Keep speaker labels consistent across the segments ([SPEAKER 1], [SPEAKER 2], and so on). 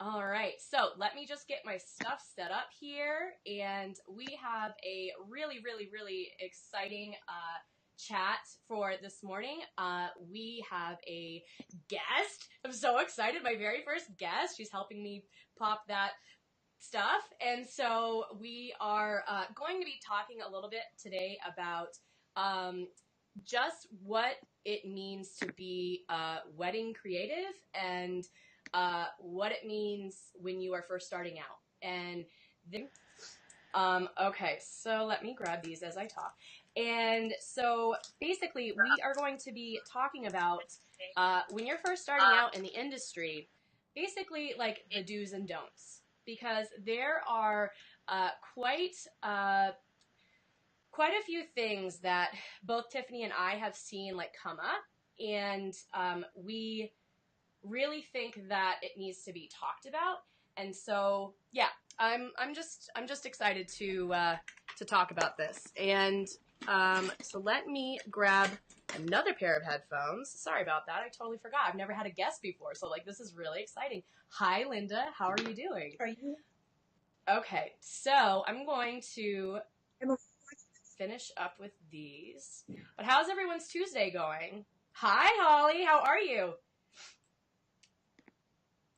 [SPEAKER 1] All right, so let me just get my stuff set up here, and we have a really exciting chat for this morning. We have a guest. I'm so excited. My very first guest. She's helping me pop that stuff, and so we are going to be talking a little bit today about just what it means to be wedding creative and what it means when you are first starting out. And then, okay, so let me grab these as I talk. And so basically, we are going to be talking about when you're first starting out in the industry, basically like the do's and don'ts, because there are quite a few things that both Tiffany and I have seen like come up, and we really think that it needs to be talked about. And so, yeah, I'm just excited to talk about this. And so let me grab another pair of headphones. Sorry about that. I totally forgot. I've never had a guest before, so like this is really exciting. Hi, Linda. How are you doing?
[SPEAKER 2] Are you?
[SPEAKER 1] Okay, so I'm going to finish up with these. But how's everyone's Tuesday going? Hi, Holly. How are you?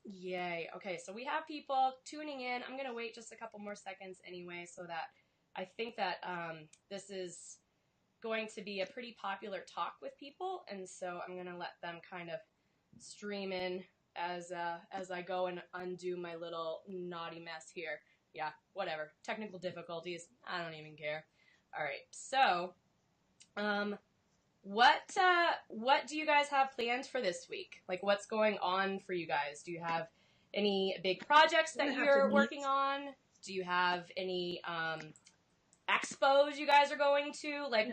[SPEAKER 1] Yay. Okay, so we have people tuning in. I'm going to wait just a couple more seconds anyway, so that I think that this is going to be a pretty popular talk with people, and so I'm going to let them kind of stream in as I go and undo my little naughty mess here. Yeah, whatever. Technical difficulties. I don't even care. All right, so what do you guys have planned for this week? Like, what's going on for you guys? Do you have any big projects that you're working on? Do you have any expos you guys are going to? Like,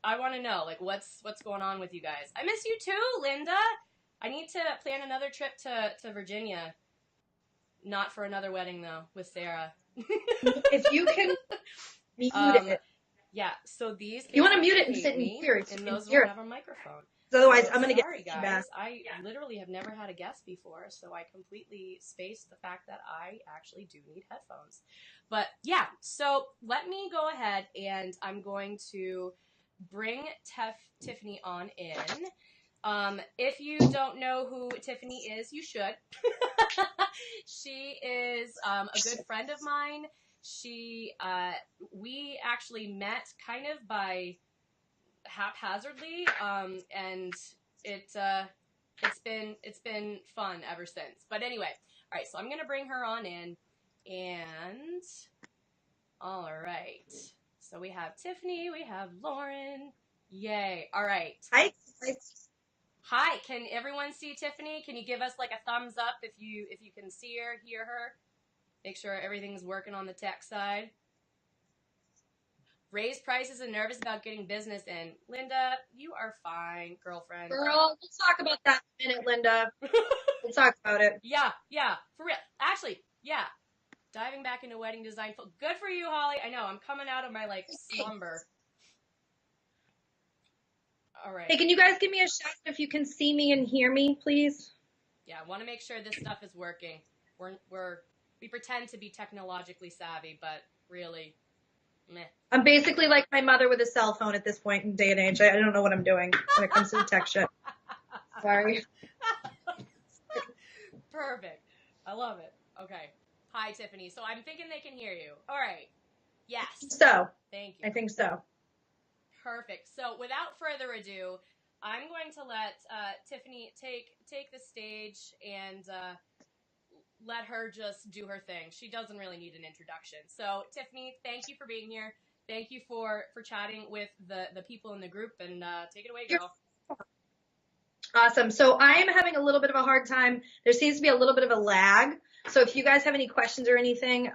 [SPEAKER 1] I want to know, like, what's going on with you guys? I miss you too, Linda. I need to plan another trip to Virginia. Not for another wedding, though, with Sarah.
[SPEAKER 2] If you can mute it.
[SPEAKER 1] Yeah, so these...
[SPEAKER 2] You want to mute it and sit in here.
[SPEAKER 1] And those will have a microphone.
[SPEAKER 2] Otherwise, I'm going to get...
[SPEAKER 1] Sorry, guys. I literally have never had a guest before, so I completely spaced the fact that I actually do need headphones. But, yeah, so let me go ahead, and I'm going to bring Tiffany on in. If you don't know who Tiffany is, you should. She is a good friend of mine. We actually met kind of by haphazardly, and it's been fun ever since. But anyway, all right, so I'm gonna bring her on in, and all right, so we have Tiffany, we have Lauren, yay! All right, hi. Can everyone see Tiffany? Can you give us like a thumbs up if you can see her, hear her? Make sure everything's working on the tech side. Raise prices and nervous about getting business in. Linda, you are fine, girlfriend.
[SPEAKER 2] Girl, let's talk about that in a minute, Linda. We'll talk about it.
[SPEAKER 1] Yeah, for real. Actually, yeah. Diving back into wedding design. Good for you, Holly. I know, I'm coming out of my, like, slumber. All right.
[SPEAKER 2] Hey, can you guys give me a shout if you can see me and hear me, please?
[SPEAKER 1] Yeah, I want to make sure this stuff is working. We pretend to be technologically savvy, but really, meh.
[SPEAKER 2] I'm basically like my mother with a cell phone at this point in day and age. I don't know what I'm doing when it comes to the tech shit. Sorry.
[SPEAKER 1] Perfect. I love it. Okay. Hi, Tiffany. So I'm thinking they can hear you. All right. Yes.
[SPEAKER 2] So.
[SPEAKER 1] Thank you.
[SPEAKER 2] I think so.
[SPEAKER 1] Perfect. So without further ado, I'm going to let Tiffany take the stage and let her just do her thing. She doesn't really need an introduction. So Tiffany, thank you for being here. Thank you for chatting with the people in the group, and take it away, girl.
[SPEAKER 2] Awesome. So I am having a little bit of a hard time. There seems to be a little bit of a lag. So if you guys have any questions or anything,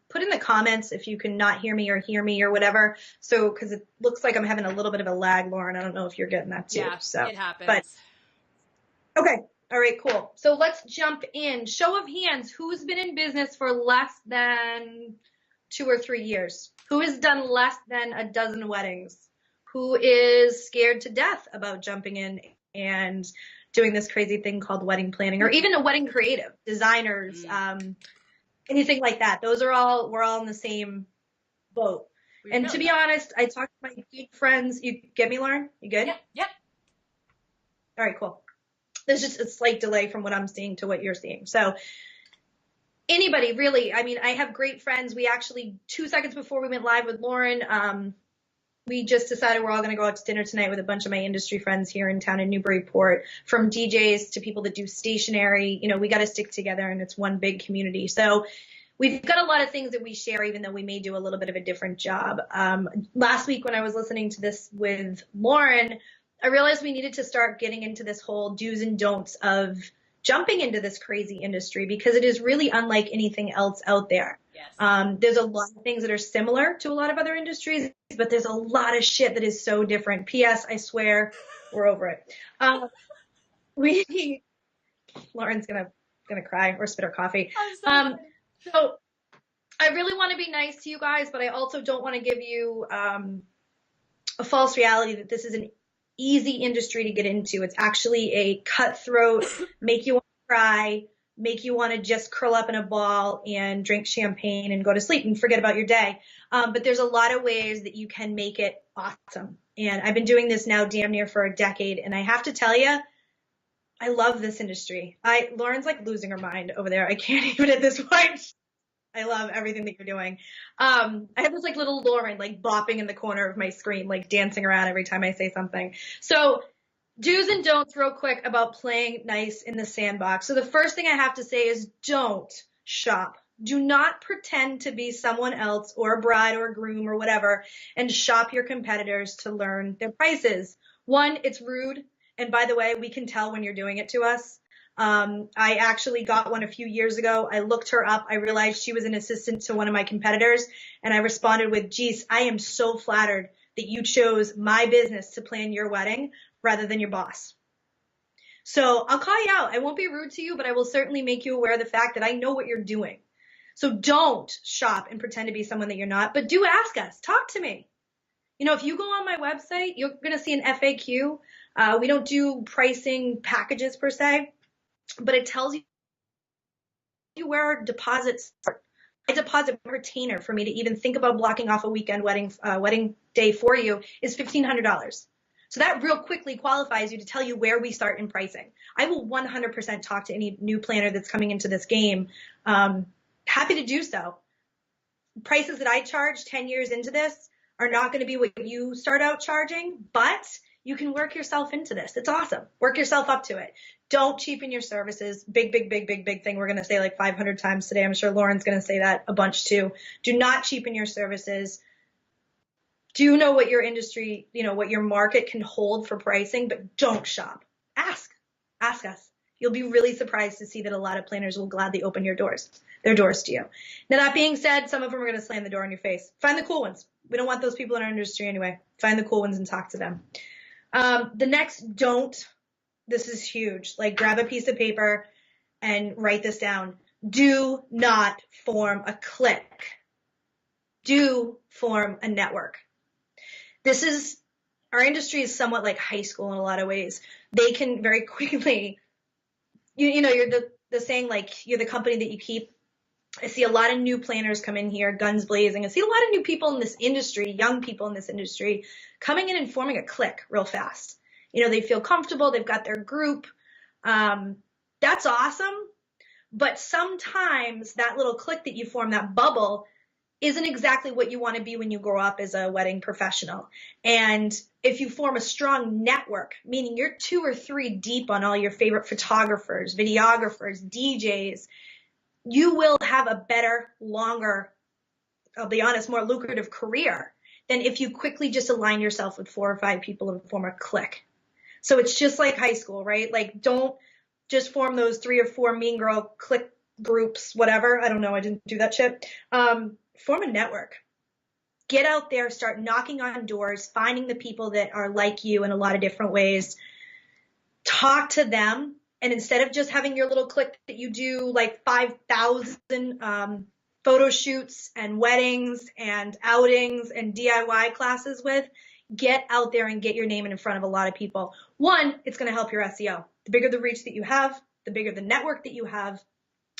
[SPEAKER 2] put in the comments if you can not hear me or whatever. So, because it looks like I'm having a little bit of a lag, Lauren. I don't know if you're getting that too.
[SPEAKER 1] Yeah,
[SPEAKER 2] so,
[SPEAKER 1] it happens.
[SPEAKER 2] But, okay. All right, cool. So let's jump in. Show of hands. Who's been in business for less than 2 or 3 years? Who has done less than a dozen weddings? Who is scared to death about jumping in and doing this crazy thing called wedding planning, or even a wedding creative, designers, anything like that. We're all in the same boat. And to be honest, I talked to my geek friends. You get me, Lauren? You good?
[SPEAKER 1] Yep.
[SPEAKER 2] All right, cool. There's just a slight delay from what I'm seeing to what you're seeing. So anybody really, I mean, I have great friends. We actually, 2 seconds before we went live with Lauren, we just decided we're all going to go out to dinner tonight with a bunch of my industry friends here in town in Newburyport, from DJs to people that do stationery. You know, we got to stick together, and it's one big community. So we've got a lot of things that we share, even though we may do a little bit of a different job. Last week when I was listening to this with Lauren, I realized we needed to start getting into this whole do's and don'ts of jumping into this crazy industry, because it is really unlike anything else out there.
[SPEAKER 1] Yes.
[SPEAKER 2] There's a lot of things that are similar to a lot of other industries, but there's a lot of shit that is so different. P.S. I swear we're over it. Lauren's gonna cry or spit her coffee. So I really want to be nice to you guys, but I also don't want to give you a false reality that this is an easy industry to get into. It's actually a cutthroat, make you want to cry, make you want to just curl up in a ball and drink champagne and go to sleep and forget about your day. But there's a lot of ways that you can make it awesome. And I've been doing this now damn near for a decade. And I have to tell you, I love this industry. Lauren's like losing her mind over there. I can't even at this point. I love everything that you're doing. I have this like little Lauren like bopping in the corner of my screen, like dancing around every time I say something. So do's and don'ts real quick about playing nice in the sandbox. So the first thing I have to say is don't shop. Do not pretend to be someone else or a bride or a groom or whatever and shop your competitors to learn their prices. One, it's rude. And by the way, we can tell when you're doing it to us. I actually got one a few years ago. I looked her up. I realized she was an assistant to one of my competitors, and I responded with, geez, I am so flattered that you chose my business to plan your wedding rather than your boss. So I'll call you out. I won't be rude to you, but I will certainly make you aware of the fact that I know what you're doing. So don't shop and pretend to be someone that you're not, but do ask us. Talk to me. You know, if you go on my website, you're going to see an FAQ. We don't do pricing packages per se, but it tells you where our deposits start. My deposit per retainer for me to even think about blocking off a weekend wedding day for you is $1,500. So that real quickly qualifies you to tell you where we start in pricing. I will 100% talk to any new planner that's coming into this game. Happy to do so. Prices that I charge 10 years into this are not going to be what you start out charging, but you can work yourself into this. It's awesome. Work yourself up to it. Don't cheapen your services. Big thing we're going to say like 500 times today. I'm sure Lauren's going to say that a bunch too. Do not cheapen your services. Do know what your industry, you know, what your market can hold for pricing, but don't shop. Ask us. You'll be really surprised to see that a lot of planners will gladly open their doors to you. Now, that being said, some of them are going to slam the door in your face. Find the cool ones. We don't want those people in our industry anyway. Find the cool ones and talk to them. The next don't, this is huge. Like, grab a piece of paper and write this down. Do not form a clique. Do form a network. Our industry is somewhat like high school in a lot of ways. They can very quickly, you know, you're the saying, like, you're the company that you keep. I see a lot of new planners come in here, guns blazing. I see a lot of new people in this industry, young people in this industry, coming in and forming a clique real fast. You know, they feel comfortable. They've got their group. That's awesome. But sometimes that little clique that you form, that bubble, isn't exactly what you want to be when you grow up as a wedding professional. And if you form a strong network, meaning you're 2 or 3 deep on all your favorite photographers, videographers, DJs, you will have a better, longer, I'll be honest, more lucrative career than if you quickly just align yourself with 4 or 5 people and form a clique. So it's just like high school, right? Like, don't just form those 3 or 4 mean girl clique groups, whatever. I don't know. I didn't do that shit. Form a network. Get out there, start knocking on doors, finding the people that are like you in a lot of different ways. Talk to them. And instead of just having your little clique that you do like 5,000 photo shoots and weddings and outings and DIY classes with, get out there and get your name in front of a lot of people. One, it's going to help your SEO. The bigger the reach that you have, the bigger the network that you have,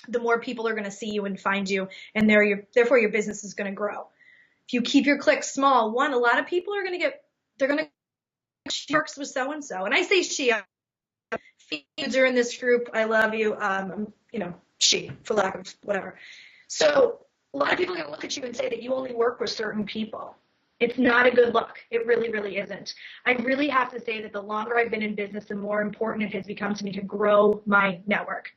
[SPEAKER 2] the more people are going to see you and find you, and therefore your business is going to grow. If you keep your click small, a lot of people are going to they're going to, she works with so-and-so. And I say she, females are in this group. I love you. She, for lack of whatever. So a lot of people are going to look at you and say that you only work with certain people. It's not a good look. It really, really isn't. I really have to say that the longer I've been in business, the more important it has become to me to grow my network.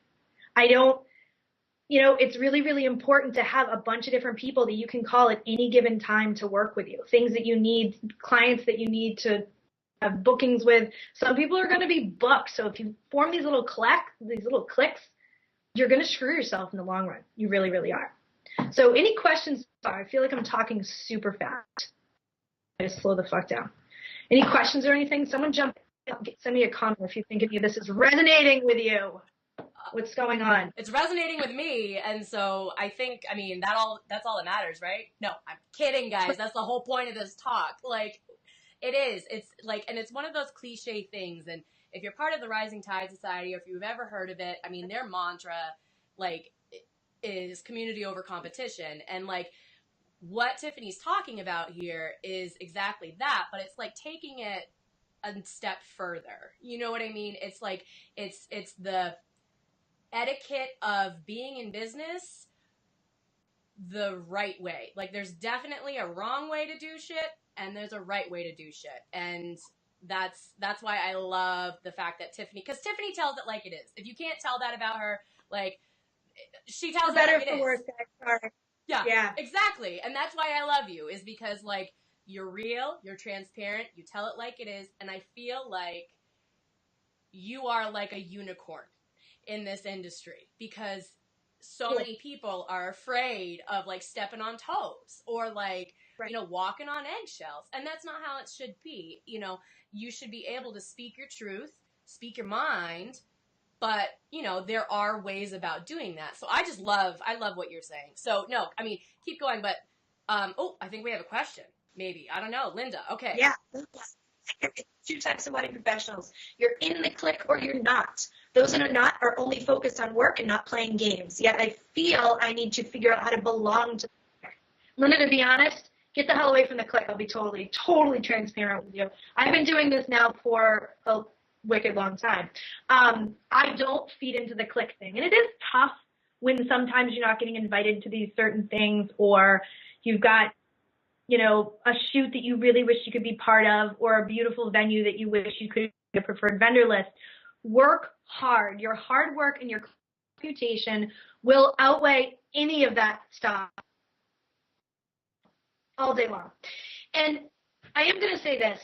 [SPEAKER 2] It's really, really important to have a bunch of different people that you can call at any given time to work with you. Things that you need, clients that you need to have bookings with. Some people are going to be booked. So if you form these little clicks, you're going to screw yourself in the long run. You really, really are. So any questions? I feel like I'm talking super fast. I just slow the fuck down. Any questions or anything? Someone jump in, send me a comment if you think any of this is resonating with you. What's going on?
[SPEAKER 1] It's resonating with me, and so I think, that's all that matters, right? No, I'm kidding, guys. That's the whole point of this talk. Like, it is. It's like, and it's one of those cliche things, and if you're part of the Rising Tide Society, or if you've ever heard of it, their mantra, like, is community over competition, and like, what Tiffany's talking about here is exactly that, but it's like taking it a step further. You know what I mean? It's like, it's the etiquette of being in business the right way. Like, there's definitely a wrong way to do shit, and there's a right way to do shit. And that's why I love the fact that Tiffany, because Tiffany tells it like it is. If you can't tell that about her, like, she tells it like it is.
[SPEAKER 2] Better for worse.
[SPEAKER 1] Yeah, exactly. And that's why I love you, is because, like, you're real, you're transparent, you tell it like it is, and I feel like you are like a unicorn in this industry, because so many people are afraid of, like, stepping on toes or, like, walking on eggshells, and that's not how it should be. You should be able to speak your truth, speak your mind, but, there are ways about doing that. So I love what you're saying. So, no, keep going, but, I think we have a question. Maybe. I don't know. Linda. Okay.
[SPEAKER 2] Yeah. Two types of wedding professionals. You're in the clique or you're not. Those that are not are only focused on work and not playing games. Yet I feel I need to figure out how to belong to the clique. Linda, to be honest, get the hell away from the clique. I'll be totally, totally transparent with you. I've been doing this now for a wicked long time. I don't feed into the clique thing. And it is tough when sometimes you're not getting invited to these certain things, or you've got, a shoot that you really wish you could be part of, or a beautiful venue that you wish you could be a preferred vendor list. Work hard. Your hard work and your reputation will outweigh any of that stuff all day long. And I am going to say this,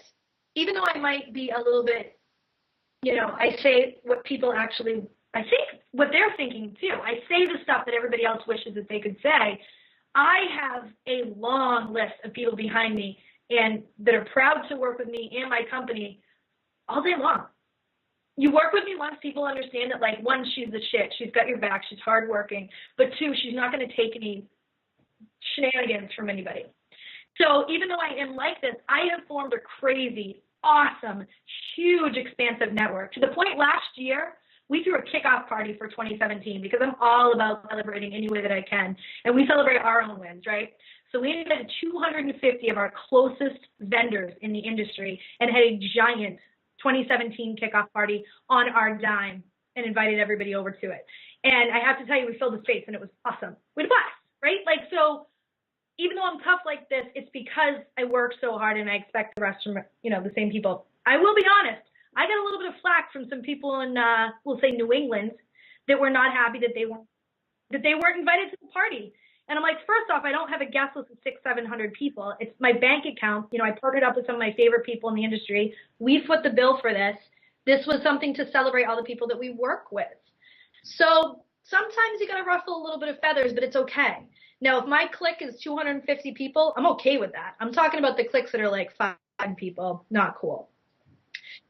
[SPEAKER 2] even though I might be a little bit, I say what people actually, I think what they're thinking too. I say the stuff that everybody else wishes that they could say. I have a long list of people behind me and that are proud to work with me and my company all day long. You work with me once, people understand that, like, one, she's the shit. She's got your back. She's hardworking. But two, she's not going to take any shenanigans from anybody. So even though I am like this, I have formed a crazy, awesome, huge, expansive network, to the point last year we threw a kickoff party for 2017, because I'm all about celebrating any way that I can. And we celebrate our own wins, right? So we invited 250 of our closest vendors in the industry and had a giant 2017 kickoff party on our dime and invited everybody over to it. And I have to tell you, we filled the space and it was awesome. We had a blast, right? Like, so even though I'm tough like this, it's because I work so hard and I expect the rest from, the same people. I will be honest. I got a little bit of flack from some people in, we'll say, New England, that were not happy that they weren't invited to the party. And I'm like, first off, I don't have a guest list of 600-700 people. It's my bank account. I partnered up with some of my favorite people in the industry. We foot the bill for this. This was something to celebrate all the people that we work with. So sometimes you got to ruffle a little bit of feathers, but it's okay. Now, if my clique is 250 people, I'm okay with that. I'm talking about the cliques that are like 5 people. Not cool.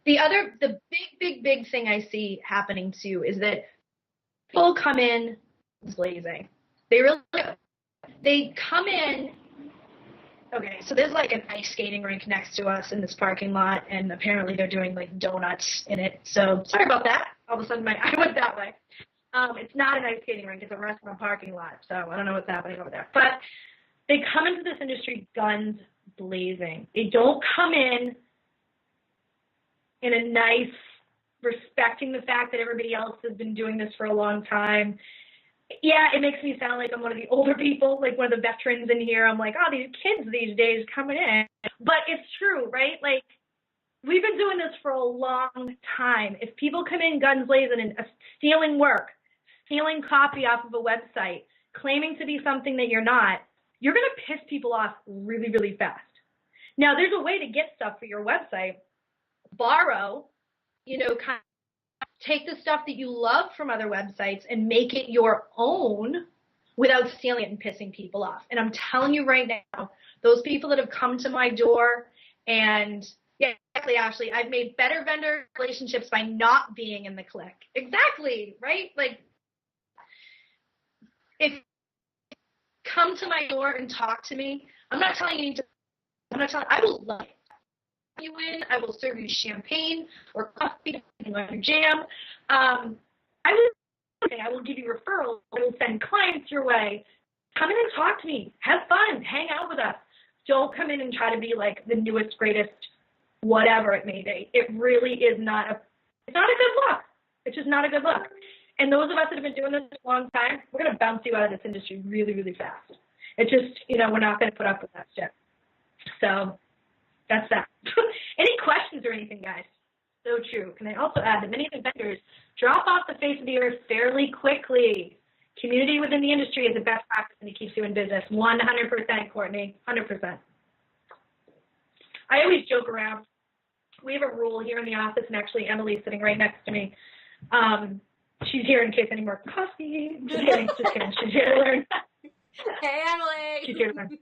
[SPEAKER 2] The big thing I see happening too is that people come in blazing. They really do. They come in. Okay, so there's like an ice skating rink next to us in this parking lot, and apparently they're doing like donuts in it. So sorry about that. all of a sudden I went that way. It's not an ice skating rink. It's a restaurant parking lot. So I don't know what's happening over there. But they come into this industry guns blazing. They don't come in a nice, respecting the fact that everybody else has been doing this for a long time. Yeah, it makes me sound like I'm one of the older people, like one of the veterans in here. I'm like, oh, these kids these days coming in. But it's true, right? Like, we've been doing this for a long time. If people come in guns blazing and stealing work, stealing copy off of a website, claiming to be something that you're not, you're going to piss people off really, really fast. Now, there's a way to get stuff for your website. Borrow, kind of take the stuff that you love from other websites and make it your own without stealing it and pissing people off. And I'm telling you right now, those people that have come to my door and yeah, exactly, Ashley, I've made better vendor relationships by not being in the clique. Exactly, right? Like, if you come to my door and talk to me, I will love you in. I will serve you champagne or coffee, depending on your jam. I will give you referrals. I will send clients your way. Come in and talk to me. Have fun. Hang out with us. Don't come in and try to be like the newest, greatest, whatever it may be. It really is it's not a good look. It's just not a good look. And those of us that have been doing this for a long time, we're going to bounce you out of this industry really, really fast. It's just, we're not going to put up with that shit. So that's that. Any questions or anything, guys? So true. Can I also add that many of the vendors drop off the face of the earth fairly quickly. Community within the industry is the best practice and it keeps you in business. 100%, Courtney. 100%. I always joke around. We have a rule here in the office, and actually Emily's sitting right next to me. She's here in case any more coffee. Just kidding. She's here to learn.
[SPEAKER 1] Hey, Emily.
[SPEAKER 2] She's here to learn.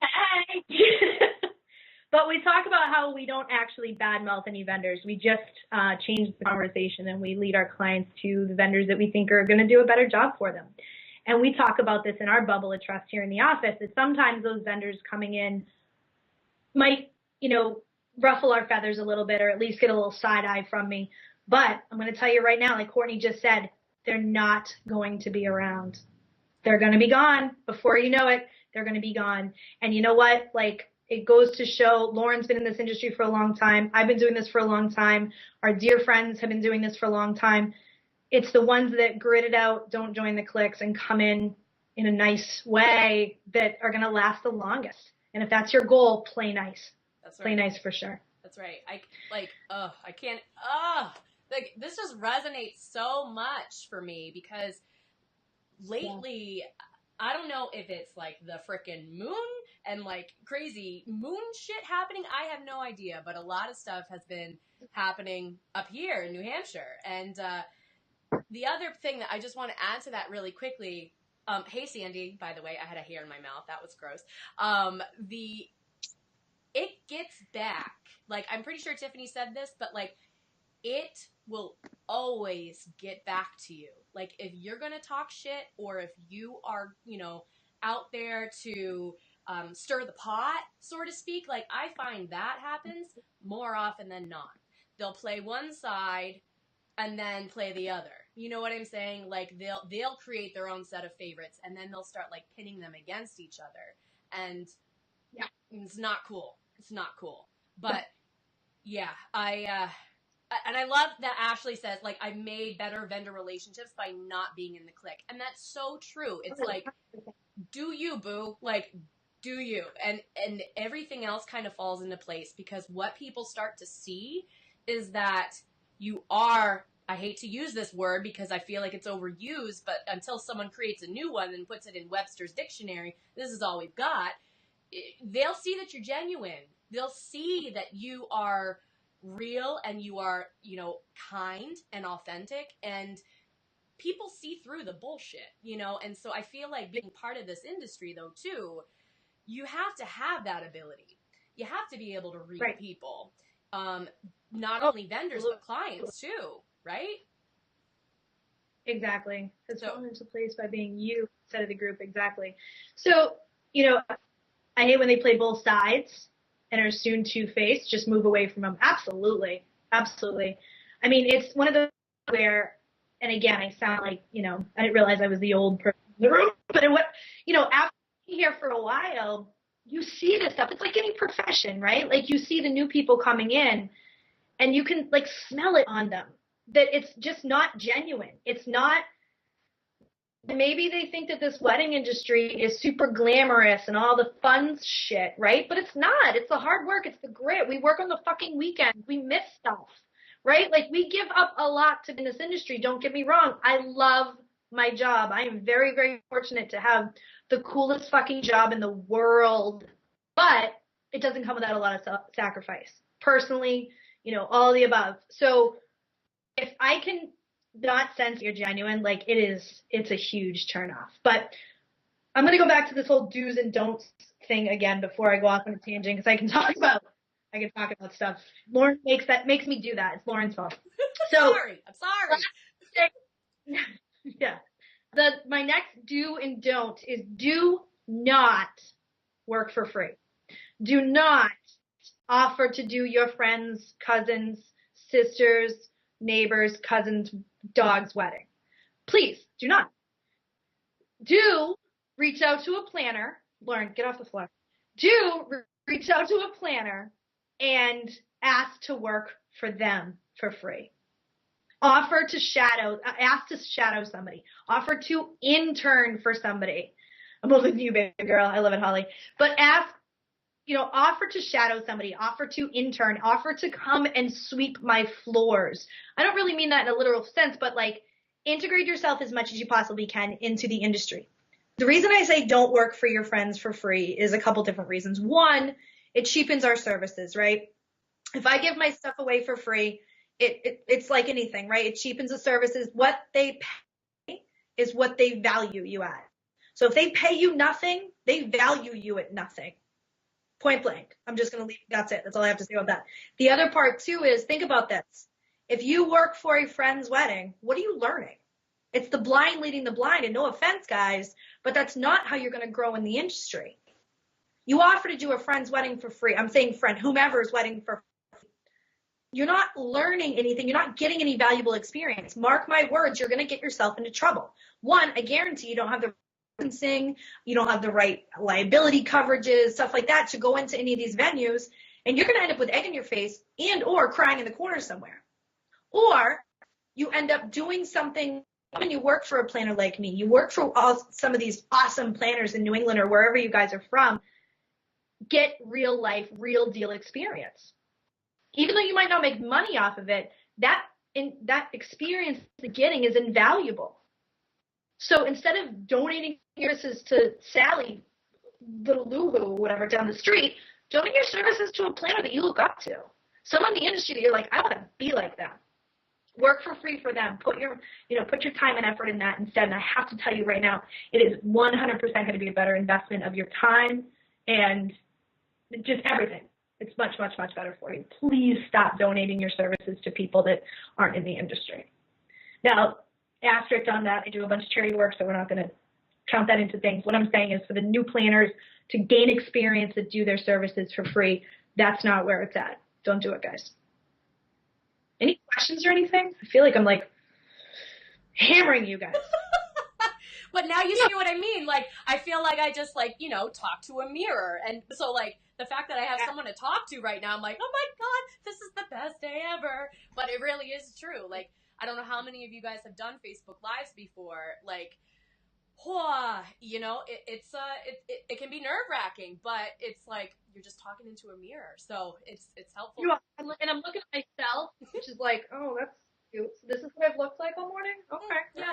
[SPEAKER 2] Hey. But we talk about how we don't actually badmouth any vendors. We just change the conversation, and we lead our clients to the vendors that we think are going to do a better job for them. And we talk about this in our bubble of trust here in the office, that sometimes those vendors coming in might, ruffle our feathers a little bit, or at least get a little side eye from me. But I'm going to tell you right now, like Courtney just said, they're not going to be around. They're going to be gone. Before you know it, they're going to be gone. And you know what? Like, it goes to show, Lauren's been in this industry for a long time. I've been doing this for a long time. Our dear friends have been doing this for a long time. It's the ones that grit it out, don't join the cliques, and come in a nice way that are going to last the longest. And if that's your goal, play nice.
[SPEAKER 1] That's right.
[SPEAKER 2] Play nice for sure.
[SPEAKER 1] That's right. This just resonates so much for me because lately, I don't know if it's like the frickin' moon and like crazy moon shit happening. I have no idea, but a lot of stuff has been happening up here in New Hampshire. And the other thing that I just want to add to that really quickly, hey Sandy, by the way, I had a hair in my mouth. That was gross. It gets back. Like, I'm pretty sure Tiffany said this, but like, it will always get back to you. Like, if you're going to talk shit, or if you are, out there to stir the pot, so to speak, like, I find that happens more often than not. They'll play one side and then play the other. You know what I'm saying? Like, they'll create their own set of favorites, and then they'll start, like, pinning them against each other. And yeah, it's not cool. It's not cool. But yeah, and I love that Ashley says, like, I've made better vendor relationships by not being in the clique. And that's so true. It's like, do you, boo? Like, do you? And everything else kind of falls into place, because what people start to see is that you are, I hate to use this word because I feel like it's overused, but until someone creates a new one and puts it in Webster's dictionary, this is all we've got. They'll see that you're genuine. They'll see that you are real and you are, kind and authentic, and people see through the bullshit, and so I feel like being part of this industry, though, too, you have to have that ability. You have to be able to read people, not only vendors, but clients, too, right?
[SPEAKER 2] Exactly. It's fallen into place by being you instead of the group. Exactly. So, I hate when they play both sides and are soon two-faced. Just move away from them. Absolutely. Absolutely. I mean, it's one of those where, and again, I sound like, I didn't realize I was the old person in the room, but after being here for a while, you see this stuff. It's like any profession, right? Like you see the new people coming in and you can like smell it on them that it's just not genuine. It's not, maybe they think that this wedding industry is super glamorous and all the fun shit, right? But it's not. It's the hard work. It's the grit. We work on the fucking weekends. We miss stuff, right? Like we give up a lot to in this industry. Don't get me wrong. I love my job. I am very, very fortunate to have the coolest fucking job in the world, but it doesn't come without a lot of sacrifice. Personally, all the above. So if I can not sense you're genuine, like it's a huge turnoff. But I'm going to go back to this whole do's and don'ts thing again before I go off on a tangent, because I can talk about stuff. Lauren makes me do that. It's Lauren's fault. So
[SPEAKER 1] I'm sorry.
[SPEAKER 2] Yeah. My next do and don't is do not work for free. Do not offer to do your friends, cousins, sisters, neighbors, cousins, dog's wedding. Please do not. Do reach out to a planner. Lauren, get off the floor. Do reach out to a planner and ask to work for them for free. Ask to shadow somebody. Offer to intern for somebody. I'm older than you, baby girl. I live in Holly. But offer to shadow somebody, offer to intern, offer to come and sweep my floors. I don't really mean that in a literal sense, but like integrate yourself as much as you possibly can into the industry. The reason I say don't work for your friends for free is a couple different reasons. One, it cheapens our services, right? If I give my stuff away for free, it's like anything, right? It cheapens the services. What they pay is what they value you at. So if they pay you nothing, they value you at nothing. Point blank. I'm just going to leave. That's it. That's all I have to say about that. The other part too is think about this. If you work for a friend's wedding, what are you learning? It's the blind leading the blind. And no offense, guys, but that's not how you're going to grow in the industry. You offer to do a friend's wedding for free. I'm saying friend, whomever's wedding for free. You're not learning anything. You're not getting any valuable experience. Mark my words, you're going to get yourself into trouble. One, I guarantee you don't have the you don't have the right liability coverages, stuff like that to go into any of these venues, and you're going to end up with egg in your face and or crying in the corner somewhere. Or you end up doing something when you work for a planner like me. You work for some of these awesome planners in New England or wherever you guys are from. Get real life, real deal experience. Even though you might not make money off of it, that experience you're getting is invaluable. So instead of donating your services to Sally, little Lulu, whatever, down the street, donate your services to a planner that you look up to. Someone in the industry that you're like, I want to be like them. Work for free for them. Put your time and effort in that instead. And I have to tell you right now, it is 100% going to be a better investment of your time and just everything. It's much, much, much better for you. Please stop donating your services to people that aren't in the industry. Now, asterisk on that, I do a bunch of charity work, so we're not going to count that into things. What I'm saying is for the new planners to gain experience that do their services for free, that's not where it's at. Don't do it, guys. Any questions or anything? I feel like I'm like hammering you guys.
[SPEAKER 1] But now you see what I mean. Like, I feel like I just talk to a mirror. And so like the fact that I have someone to talk to right now, I'm like, oh my God, this is the best day ever. But it really is true. Like, I don't know how many of you guys have done Facebook Lives before. Like, it can be nerve wracking, but it's like you're just talking into a mirror. So it's helpful.
[SPEAKER 2] And I'm looking at myself, which is like, oh, that's cute. So this is what I've looked like all morning? Okay.
[SPEAKER 1] Yeah.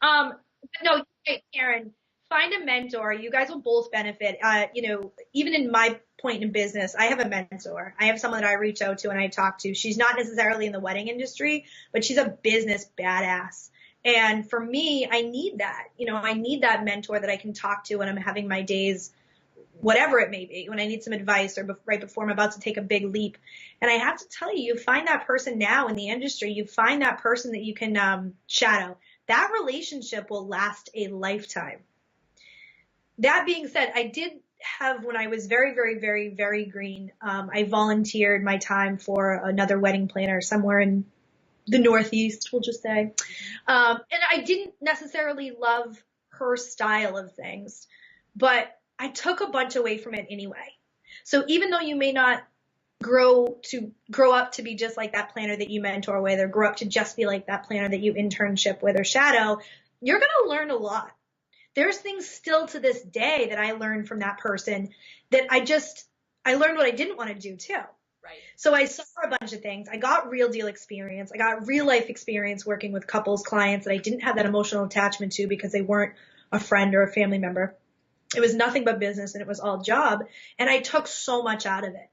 [SPEAKER 2] All right. No, hey, Karen, find a mentor. You guys will both benefit. Even in my point in business, I have a mentor. I have someone that I reach out to and I talk to. She's not necessarily in the wedding industry, but she's a business badass. And for me, I need that. I need that mentor that I can talk to when I'm having my days, whatever it may be, when I need some advice or right before I'm about to take a big leap. And I have to tell you, find that person now in the industry. You find that person that you can shadow. That relationship will last a lifetime. That being said, I did have, when I was very, very, very, very green, I volunteered my time for another wedding planner somewhere in the Northeast, we'll just say. And I didn't necessarily love her style of things, but I took a bunch away from it anyway. So even though you may not grow up to be just like that planner that you mentor with, or grow up to just be like that planner that you internship with or shadow, you're going to learn a lot. There's things still to this day that I learned from that person that I learned what I didn't want to do too.
[SPEAKER 1] Right.
[SPEAKER 2] So I saw a bunch of things. I got real deal experience. I got real life experience working with couples, clients that I didn't have that emotional attachment to because they weren't a friend or a family member. It was nothing but business and it was all job. And I took so much out of it.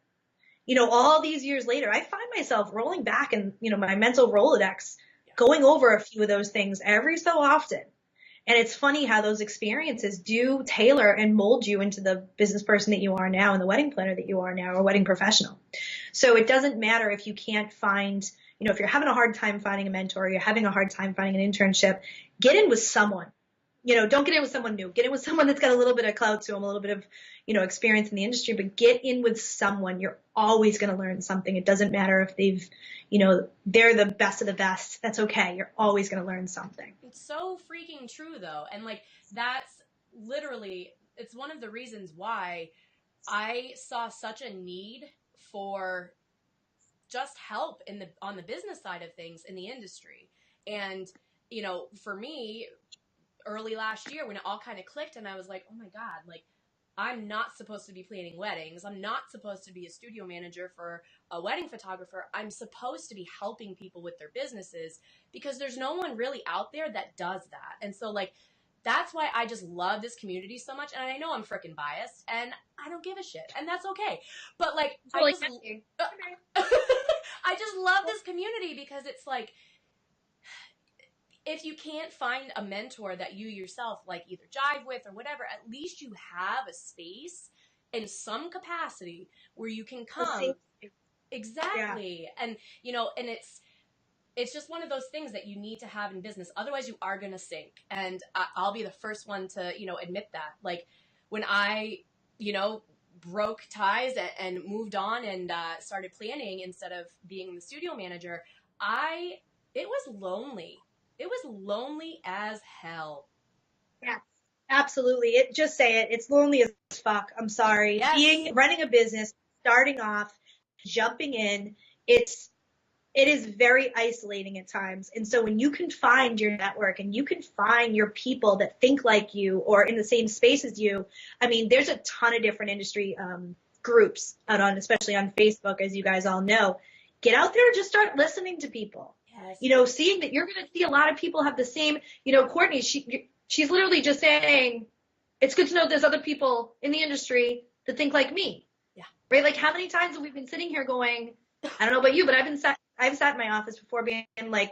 [SPEAKER 2] You know, all these years later, I find myself rolling back in, you know, my mental Rolodex, going over a few of those things every so often. And it's funny how those experiences do tailor and mold you into the business person that you are now and the wedding planner that you are now, or wedding professional. So it doesn't matter if you can't find, you know, if you're having a hard time finding a mentor, or you're having a hard time finding an internship, get in with someone. You know, don't get in with someone new. Get in with someone that's got a little bit of clout to them, a little bit of, you know, experience in the industry, but get in with someone. You're always going to learn something. It doesn't matter if they've, you know, they're the best of the best. That's okay. You're always going to learn something.
[SPEAKER 1] It's so freaking true though. And like, that's literally, it's one of the reasons why I saw such a need for just help on the business side of things in the industry. And, you know, for me, early last year when it all kind of clicked and I was like, oh my God, like I'm not supposed to be planning weddings. I'm not supposed to be a studio manager for a wedding photographer. I'm supposed to be helping people with their businesses because there's no one really out there that does that. And so like, that's why I just love this community so much. And I know I'm freaking biased and I don't give a shit and that's okay. But like, I just love this community because it's like, if you can't find a mentor that you yourself like either jive with or whatever, at least you have a space in some capacity where you can come. Exactly. Yeah. And, you know, and it's just one of those things that you need to have in business. Otherwise you are going to sink. And I'll be the first one to, you know, admit that. Like when I, you know, broke ties and moved on and started planning instead of being the studio manager, it was lonely. It was lonely as hell.
[SPEAKER 2] Yeah, absolutely. Just say it. It's lonely as fuck. I'm sorry. Yes. Running a business, starting off, jumping in, it is very isolating at times. And so when you can find your network and you can find your people that think like you or in the same space as you, I mean, there's a ton of different industry groups out on, especially on Facebook, as you guys all know. Get out there and just start listening to people. Yes. You know, seeing that you're going to see a lot of people have the same, you know, Courtney, she's literally just saying, it's good to know there's other people in the industry that think like me. Yeah. Right? Like how many times have we been sitting here going, I don't know about you, but I've sat in my office before being like,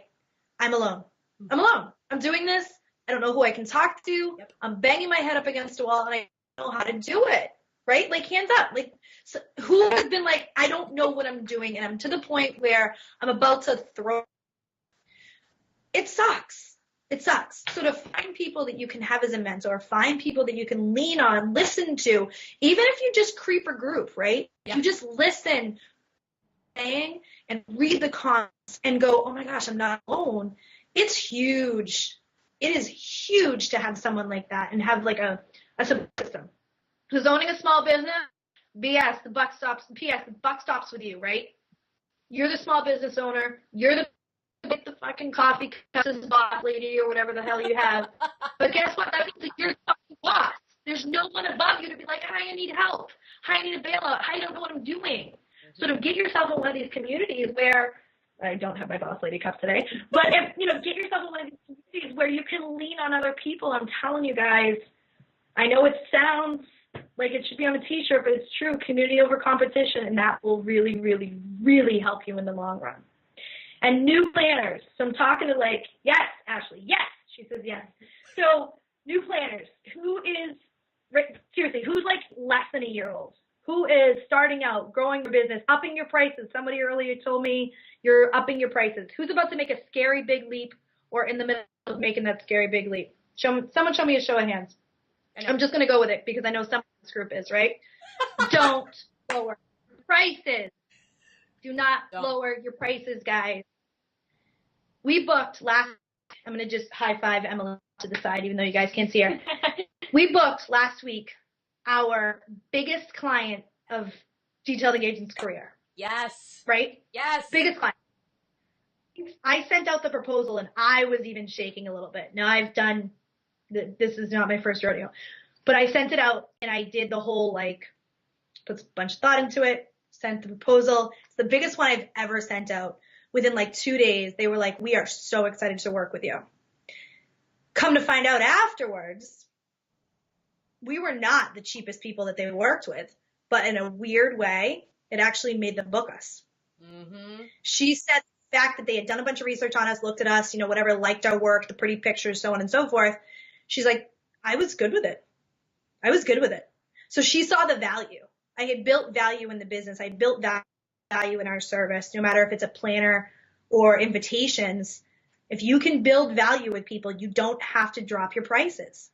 [SPEAKER 2] I'm alone. I'm alone. I'm doing this. I don't know who I can talk to. Yep. I'm banging my head up against a wall and I don't know how to do it. Right? Like hands up. Like so who has been like, I don't know what I'm doing and I'm to the point where I'm about to throw. It sucks. It sucks. So to find people that you can have as a mentor, find people that you can lean on, listen to, even if you just creep a group, right? Yeah. You just listen, saying, and read the comments and go, oh my gosh, I'm not alone. It's huge. It is huge to have someone like that and have like a support system. Who's owning a small business? BS, the buck stops with you, right? You're the small business owner. You're the get the fucking coffee cups as boss lady or whatever the hell you have. But guess what? That means that you're the fucking boss. There's no one above you to be like, hi, I need help. Hi, I need a bailout. Hi, I don't know what I'm doing. So to get yourself in one of these communities where, I don't have my boss lady cups today, but if, you know, get yourself in one of these communities where you can lean on other people. I'm telling you guys, I know it sounds like it should be on a t-shirt, but it's true. Community over competition, and that will really, really, really help you in the long run. And new planners. So I'm talking to like, yes, Ashley, yes. She says yes. So new planners, seriously, who's like less than a year old? Who is starting out, growing your business, upping your prices? Somebody earlier told me you're upping your prices. Who's about to make a scary big leap or in the middle of making that scary big leap? Someone show me a show of hands. I'm just going to go with it because I know someone in this group is, right? Don't lower prices. Do not lower your prices, guys. we booked last, I'm going to just high five Emily to the side, even though you guys can't see her. We booked last week our biggest client of Detailing Agent's career.
[SPEAKER 1] Yes.
[SPEAKER 2] Right?
[SPEAKER 1] Yes.
[SPEAKER 2] Biggest client. I sent out the proposal and I was even shaking a little bit. Now I've done, this is not my first rodeo, but I sent it out and I did the whole, like, put a bunch of thought into it, sent the proposal. It's the biggest one I've ever sent out. Within like 2 days, they were like, we are so excited to work with you. Come to find out afterwards, we were not the cheapest people that they worked with, but in a weird way, it actually made them book us.
[SPEAKER 1] Mm-hmm.
[SPEAKER 2] She said the fact that they had done a bunch of research on us, looked at us, whatever, liked our work, the pretty pictures, so on and so forth. She's like, I was good with it. I was good with it. So she saw the value. I had built value in the business. I had built value in our service, no matter if it's a planner or invitations. If you can build value with people, you don't have to drop your prices.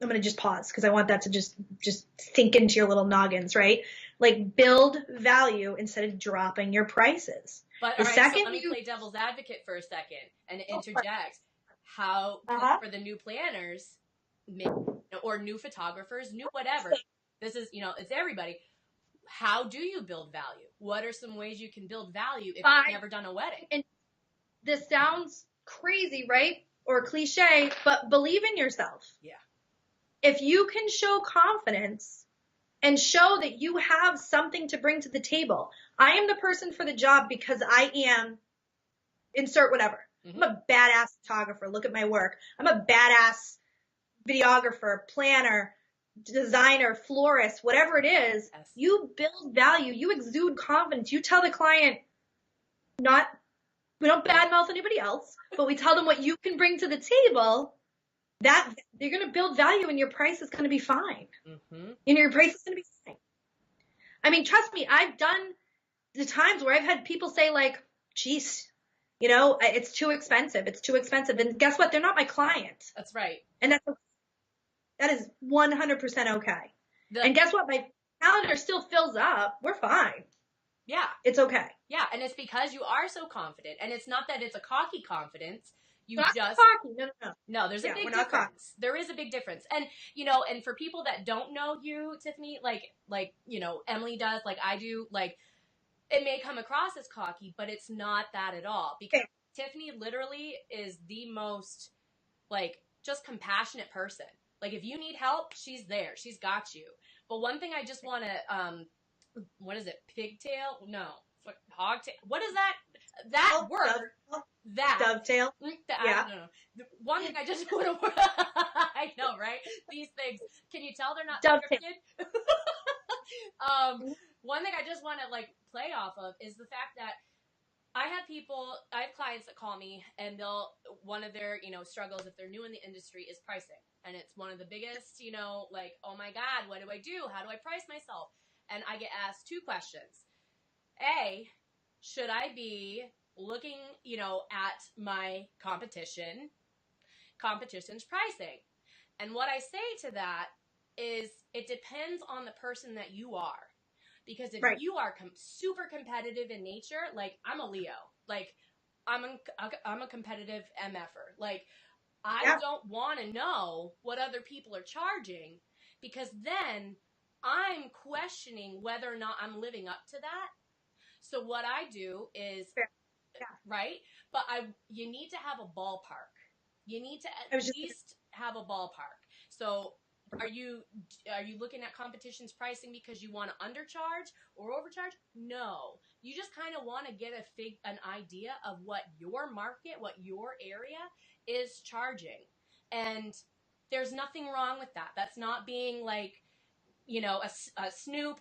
[SPEAKER 2] I'm going to just pause because I want that to just sink into your little noggins, right? Like, build value instead of dropping your prices.
[SPEAKER 1] But all right, so let me play devil's advocate for a second and interject. How for the new planners or new photographers, new whatever, this is, it's everybody. How do you build value? What are some ways you can build value if you've never done a wedding?
[SPEAKER 2] And this sounds crazy, right? Or cliche, but believe in yourself.
[SPEAKER 1] Yeah.
[SPEAKER 2] If you can show confidence and show that you have something to bring to the table. I am the person for the job because I am, insert whatever. Mm-hmm. I'm a badass photographer. Look at my work. I'm a badass videographer, planner, designer, florist, whatever it is. Yes. You build value. You exude confidence. You tell the client, we don't badmouth anybody else, but we tell them what you can bring to the table. That you're going to build value and your price is going to be fine. Mm-hmm. And your price is going to be fine. I mean, trust me, I've done the times where I've had people say like, geez, it's too expensive. It's too expensive. And guess what? They're not my client.
[SPEAKER 1] That's right.
[SPEAKER 2] And that is 100% okay. And guess what? My calendar still fills up. We're fine.
[SPEAKER 1] Yeah.
[SPEAKER 2] It's okay.
[SPEAKER 1] Yeah. And it's because you are so confident. And it's not that it's a cocky confidence.
[SPEAKER 2] Not cocky.
[SPEAKER 1] No, there's a big difference. There is a big difference. And, and for people that don't know you, Tiffany, like, Emily does, like I do, like, it may come across as cocky, but it's not that at all. Because Tiffany literally is the most, like, just compassionate person. Like, if you need help, she's there. She's got you. But one thing I just want to, what is it? Pigtail? No. Hogtail? What is that? That word. That.
[SPEAKER 2] Dovetail?
[SPEAKER 1] I don't know. One thing I just want to, I know, right? These things. Can you tell they're not scripted? One thing I just want to, like, play off of is the fact that I have clients that call me and one of their, struggles if they're new in the industry is pricing. And it's one of the biggest, like, oh my God, what do I do? How do I price myself? And I get asked 2 questions. A, should I be looking, at my competition's pricing? And what I say to that is it depends on the person that you are. Because if you are super competitive in nature, like I'm a Leo, like I'm a competitive MFer. Like I don't want to know what other people are charging because then I'm questioning whether or not I'm living up to that. So what I do is, right? But you need to have a ballpark. You need to at least have a ballpark. So are you looking at competition's pricing because you want to undercharge or overcharge? No. You just kind of want to get an idea of what your market, what your area is charging. And there's nothing wrong with that. That's not being like, a snoop.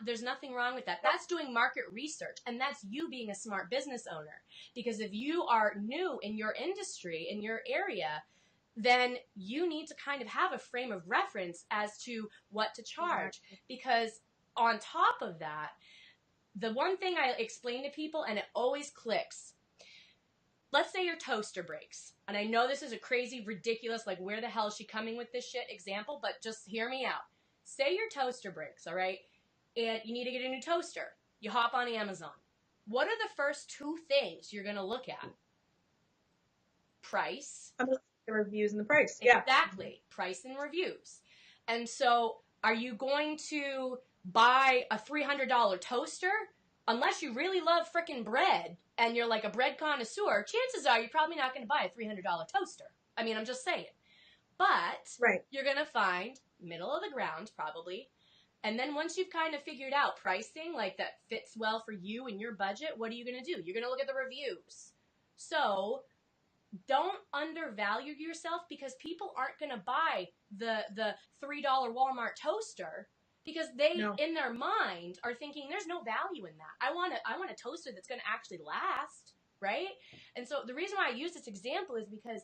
[SPEAKER 1] There's nothing wrong with that. That's doing market research. And that's you being a smart business owner. Because if you are new in your industry, in your area, then you need to kind of have a frame of reference as to what to charge. Because on top of that, the one thing I explain to people, and it always clicks, let's say your toaster breaks. And I know this is a crazy, ridiculous, like where the hell is she coming with this shit example, but just hear me out. Say your toaster breaks, all right? And you need to get a new toaster. You hop on Amazon. what are the first two things you're going to look at? Price.
[SPEAKER 2] I'm looking at the reviews and the price.
[SPEAKER 1] Exactly. Price and reviews. And so are you going to buy a $300 toaster? Unless you really love frickin' bread and you're like a bread connoisseur, chances are you're probably not going to buy a $300 toaster. I mean, I'm just saying. But you're going to find middle of the ground probably. And then once you've kind of figured out pricing, like that fits well for you and your budget, what are you going to do? You're going to look at the reviews. So don't undervalue yourself, because people aren't going to buy the $3 Walmart toaster because they, in their mind, are thinking there's no value in that. I want a toaster that's going to actually last, right? And so the reason why I use this example is because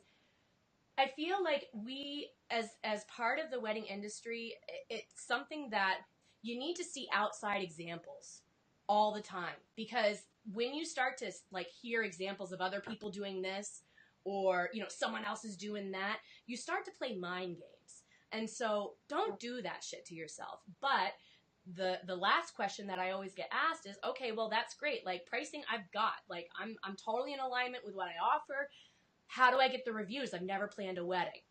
[SPEAKER 1] I feel like we, as part of the wedding industry, it's something that you need to see outside examples all the time, because when you start to like hear examples of other people doing this, or someone else is doing that, you start to play mind games. And so don't do that shit to yourself. But the last question that I always get asked is, okay, well, that's great. Like, pricing I've got. Like, I'm totally in alignment with what I offer. How do I get the reviews? I've never planned a wedding.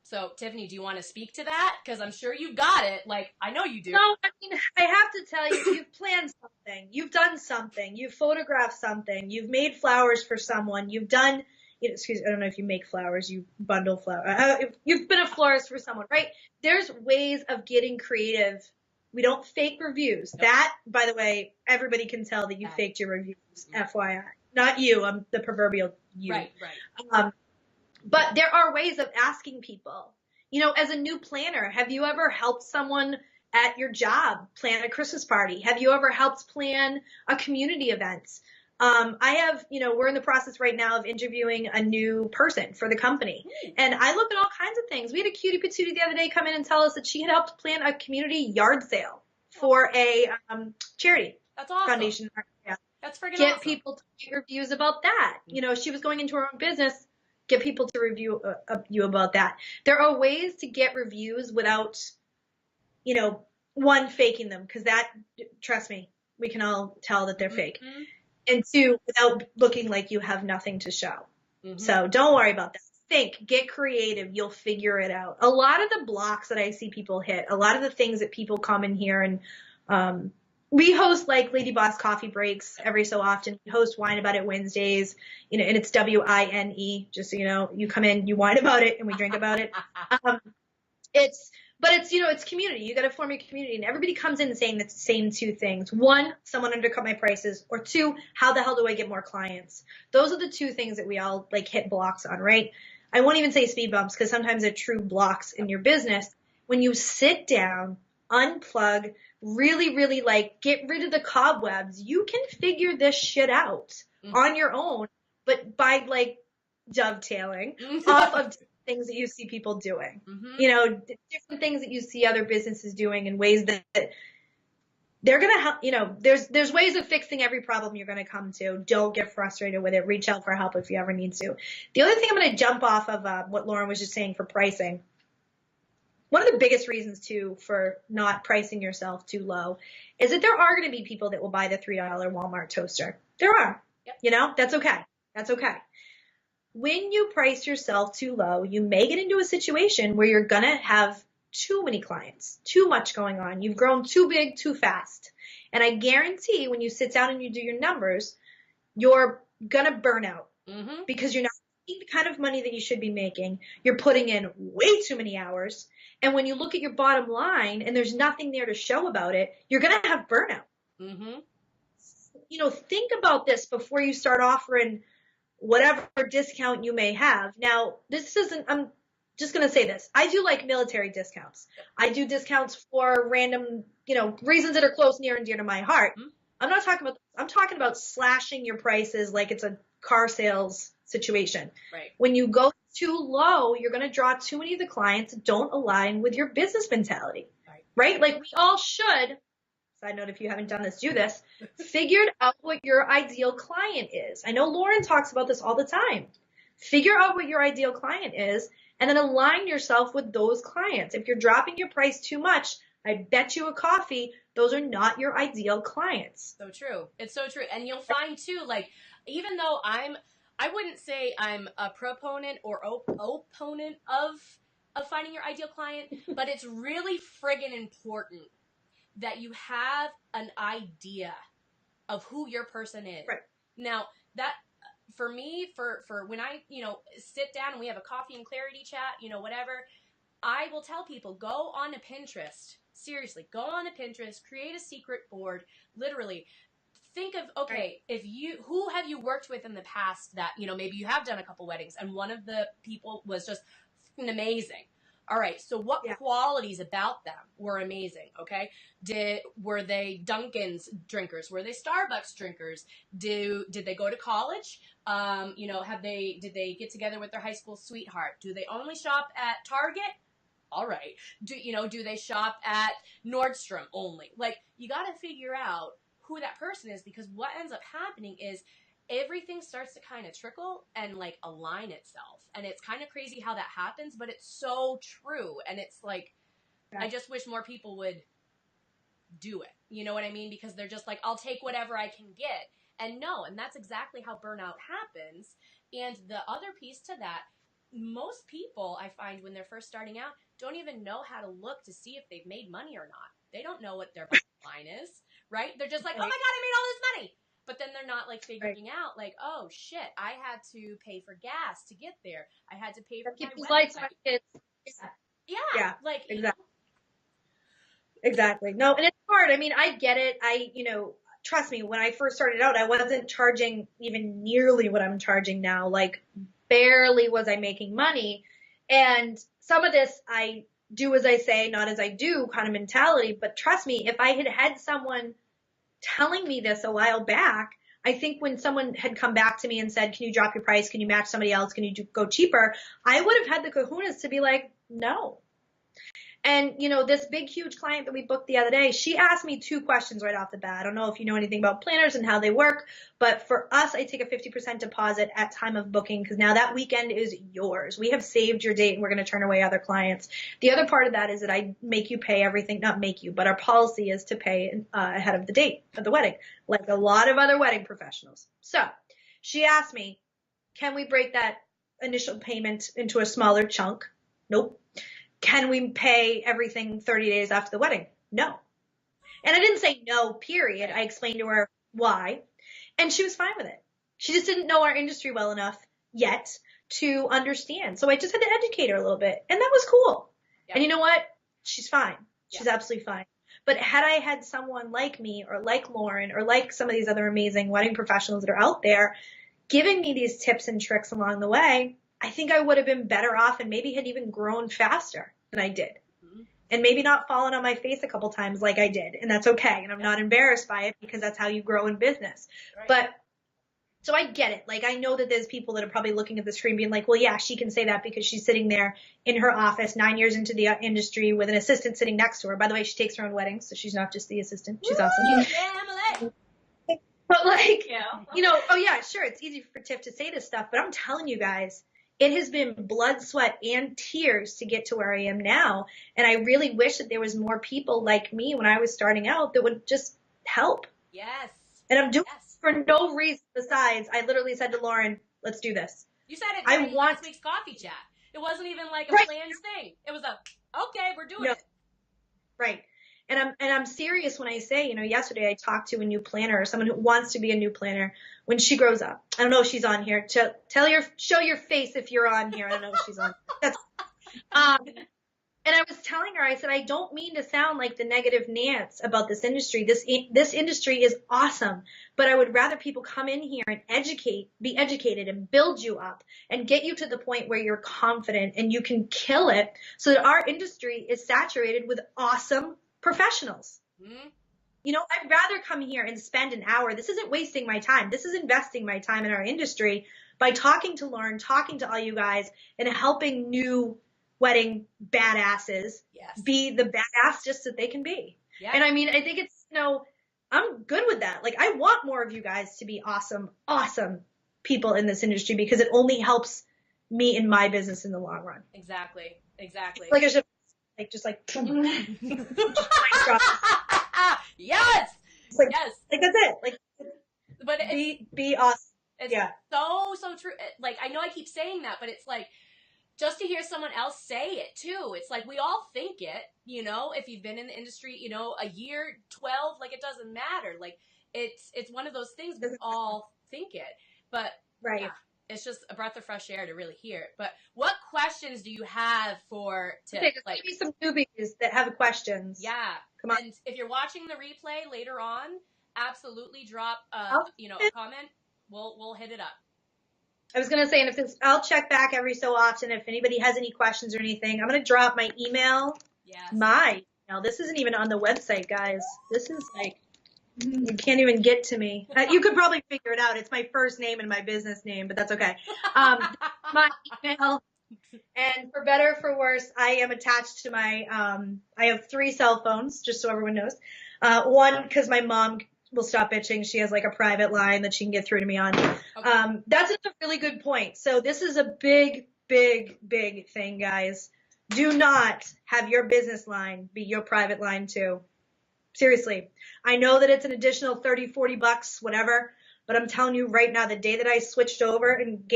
[SPEAKER 1] So, Tiffany, do you want to speak to that? Because I'm sure you got it. Like, I know you do.
[SPEAKER 2] No, I mean, I have to tell you, you've planned something. You've done something. You've photographed something. You've made flowers for someone. You've done, I don't know if you make flowers. You bundle flowers. You've been a florist for someone, right? There's ways of getting creative. We don't fake reviews. Nope. That, by the way, everybody can tell that you faked your reviews, FYI. Not you. I'm the proverbial you.
[SPEAKER 1] Right.
[SPEAKER 2] But there are ways of asking people. As a new planner, have you ever helped someone at your job plan a Christmas party? Have you ever helped plan a community event? I have, we're in the process right now of interviewing a new person for the company. And I look at all kinds of things. We had a cutie patootie the other day come in and tell us that she had helped plan a community yard sale for a charity.
[SPEAKER 1] That's awesome.
[SPEAKER 2] Foundation.
[SPEAKER 1] Yeah. That's freaking
[SPEAKER 2] Get
[SPEAKER 1] awesome.
[SPEAKER 2] people to get reviews about that. She was going into her own business. Get people to review you about that. There are ways to get reviews without, one, faking them, because that, trust me, we can all tell that they're fake. And two, without looking like you have nothing to show. So don't worry about that. Think, get creative. You'll figure it out. A lot of the blocks that I see people hit, a lot of the things that people come in here and, we host like Lady Boss coffee breaks every so often. We host Wine About It Wednesdays, and it's WINE, just so you know. You come in, you whine about it, and we drink about it. It's community. You got to form your community, and everybody comes in saying the same two things. One, someone undercut my prices, or two, how the hell do I get more clients? Those are the two things that we all like hit blocks on, right? I won't even say speed bumps, because sometimes they're true blocks in your business. When you sit down, unplug, really, really like get rid of the cobwebs, you can figure this shit out on your own, but by like dovetailing off of things that you see people doing, different things that you see other businesses doing in ways that they're going to help, there's ways of fixing every problem you're going to come to. Don't get frustrated with it. Reach out for help if you ever need to. The other thing I'm going to jump off of what Lauren was just saying for pricing. One of the biggest reasons, too, for not pricing yourself too low is that there are going to be people that will buy the $3 Walmart toaster. There are. Yep. That's okay. That's okay. When you price yourself too low, you may get into a situation where you're going to have too many clients, too much going on. You've grown too big, too fast. And I guarantee when you sit down and you do your numbers, you're going to burn out because you're not making the kind of money that you should be making. You're putting in way too many hours. And when you look at your bottom line and there's nothing there to show about it, you're going to have burnout. Think about this before you start offering whatever discount you may have. Now, I'm just going to say this. I do like military discounts. I do discounts for random, reasons that are close, near, and dear to my heart. I'm talking about slashing your prices like it's a car sales situation. Right. When you go too low, you're going to draw too many of the clients that don't align with your business mentality. Right? Like we all should, side note, if you haven't done this, do this, figured out what your ideal client is. I know Lauren talks about this all the time. Figure out what your ideal client is and then align yourself with those clients. If you're dropping your price too much, I bet you a coffee, those are not your ideal clients.
[SPEAKER 1] So true. It's so true. And you'll find too, like, even though I wouldn't say I'm a proponent or opponent of finding your ideal client, but it's really friggin' important that you have an idea of who your person is.
[SPEAKER 2] Right.
[SPEAKER 1] Now, that for me, for when I, sit down and we have a coffee and clarity chat, whatever, I will tell people, go on to Pinterest. Seriously, go on to Pinterest, create a secret board, literally. Think of, okay, who have you worked with in the past that, maybe you have done a couple weddings and one of the people was just amazing. All right, so what qualities about them were amazing, okay? Were they Dunkin's drinkers? Were they Starbucks drinkers? Did they go to college? Did they get together with their high school sweetheart? Do they only shop at Target? All right. Do they shop at Nordstrom only? Like, you got to figure out who that person is, because what ends up happening is everything starts to kind of trickle and like align itself. And it's kind of crazy how that happens, but it's so true. And it's like, I just wish more people would do it. You know what I mean? Because they're just like, I'll take whatever I can get. And that's exactly how burnout happens. And the other piece to that, most people I find when they're first starting out don't even know how to look to see if they've made money or not. They don't know what their bottom line is, right? They're just like, oh my God, I made all this money. But then they're not like figuring out like, oh shit, I had to pay for gas to get there. I had to pay for
[SPEAKER 2] people's
[SPEAKER 1] my
[SPEAKER 2] lights, kids.
[SPEAKER 1] Yeah. Like,
[SPEAKER 2] exactly. Exactly. No, and it's hard. I mean, I get it. Trust me, when I first started out, I wasn't charging even nearly what I'm charging now. Like, barely was I making money. And some of this, I do as I say, not as I do kind of mentality. But trust me, if I had had someone telling me this a while back, I think when someone had come back to me and said, can you drop your price? Can you match somebody else? Can you go cheaper? I would have had the kahunas to be like, no. And, this big, huge client that we booked the other day, she asked me 2 questions right off the bat. I don't know if you know anything about planners and how they work, but for us, I take a 50% deposit at time of booking because now that weekend is yours. We have saved your date and we're going to turn away other clients. The other part of that is that I make you pay everything, not make you, but our policy is to pay ahead of the date of the wedding, like a lot of other wedding professionals. So she asked me, can we break that initial payment into a smaller chunk? Nope. Can we pay everything 30 days after the wedding? No. And I didn't say no, period. I explained to her why, and she was fine with it. She just didn't know our industry well enough yet to understand. So I just had to educate her a little bit, and that was cool. Yep. And you know what? She's fine. She's absolutely fine. But had I had someone like me or like Lauren or like some of these other amazing wedding professionals that are out there giving me these tips and tricks along the way, I think I would have been better off and maybe had even grown faster than I did. Mm-hmm. And maybe not fallen on my face a couple times like I did. And that's okay. And I'm not embarrassed by it because that's how you grow in business. Right. But so I get it. Like, I know that there's people that are probably looking at the screen being like, well, yeah, she can say that because she's sitting there in her office 9 years into the industry with an assistant sitting next to her. By the way, she takes her own weddings, so she's not just the assistant. She's awesome. But like, oh yeah, sure, it's easy for Tiff to say this stuff, but I'm telling you guys, it has been blood, sweat, and tears to get to where I am now. And I really wish that there was more people like me when I was starting out that would just help.
[SPEAKER 1] Yes.
[SPEAKER 2] And I'm doing it for no reason besides I literally said to Lauren, let's do this.
[SPEAKER 1] You said it during last week's coffee chat. It wasn't even like a planned thing. It was okay, we're doing it. Right.
[SPEAKER 2] And I'm serious when I say, yesterday I talked to a new planner or someone who wants to be a new planner when she grows up. I don't know if she's on here. Show your face if you're on here. I don't know if she's on. And I was telling her, I said, I don't mean to sound like the negative Nance about this industry. This industry is awesome, but I would rather people come in here and be educated and build you up and get you to the point where you're confident and you can kill it so that our industry is saturated with awesome professionals. Mm-hmm. I'd rather come here and spend an hour. This isn't wasting my time. This is investing my time in our industry by talking to Lauren, talking to all you guys, and helping new wedding badasses be the badass just that they can be. Yeah. And I mean, I think it's, I'm good with that. Like, I want more of you guys to be awesome, awesome people in this industry because it only helps me in my business in the long run.
[SPEAKER 1] Exactly.
[SPEAKER 2] Like like just like boom, just mic drop.
[SPEAKER 1] Yes.
[SPEAKER 2] It's like,
[SPEAKER 1] Yes.
[SPEAKER 2] like that's it. Like,
[SPEAKER 1] But
[SPEAKER 2] be awesome.
[SPEAKER 1] it's
[SPEAKER 2] Yeah.
[SPEAKER 1] so true. Like, I know I keep saying that, but it's like, just to hear someone else say it too. It's like, we all think it, you know, if you've been in the industry, you know, a year, 12, like, it doesn't matter. Like, it's one of those things, we all think it. But
[SPEAKER 2] Right.
[SPEAKER 1] yeah, it's just a breath of fresh air to really hear it. But what questions do you have for Tiff?
[SPEAKER 2] Okay, just maybe some newbies that have questions.
[SPEAKER 1] Yeah.
[SPEAKER 2] Come on.
[SPEAKER 1] And if you're watching the replay later on, absolutely drop a comment. We'll hit it up.
[SPEAKER 2] I was gonna say, and I'll check back every so often if anybody has any questions or anything. I'm gonna drop my email.
[SPEAKER 1] Yes.
[SPEAKER 2] My email. This isn't even on the website, guys. This is like, you can't even get to me. You could probably figure it out. It's my first name and my business name, but that's okay. My email. And for better or for worse, I am attached to my, I have 3 cell phones, just so everyone knows. One, because my mom will stop bitching. She has like a private line that she can get through to me on. Okay. That's a really good point. So this is a big thing, guys. Do not have your business line be your private line too. Seriously. I know that it's an additional $30-$40, whatever. But I'm telling you right now, the day that I switched over and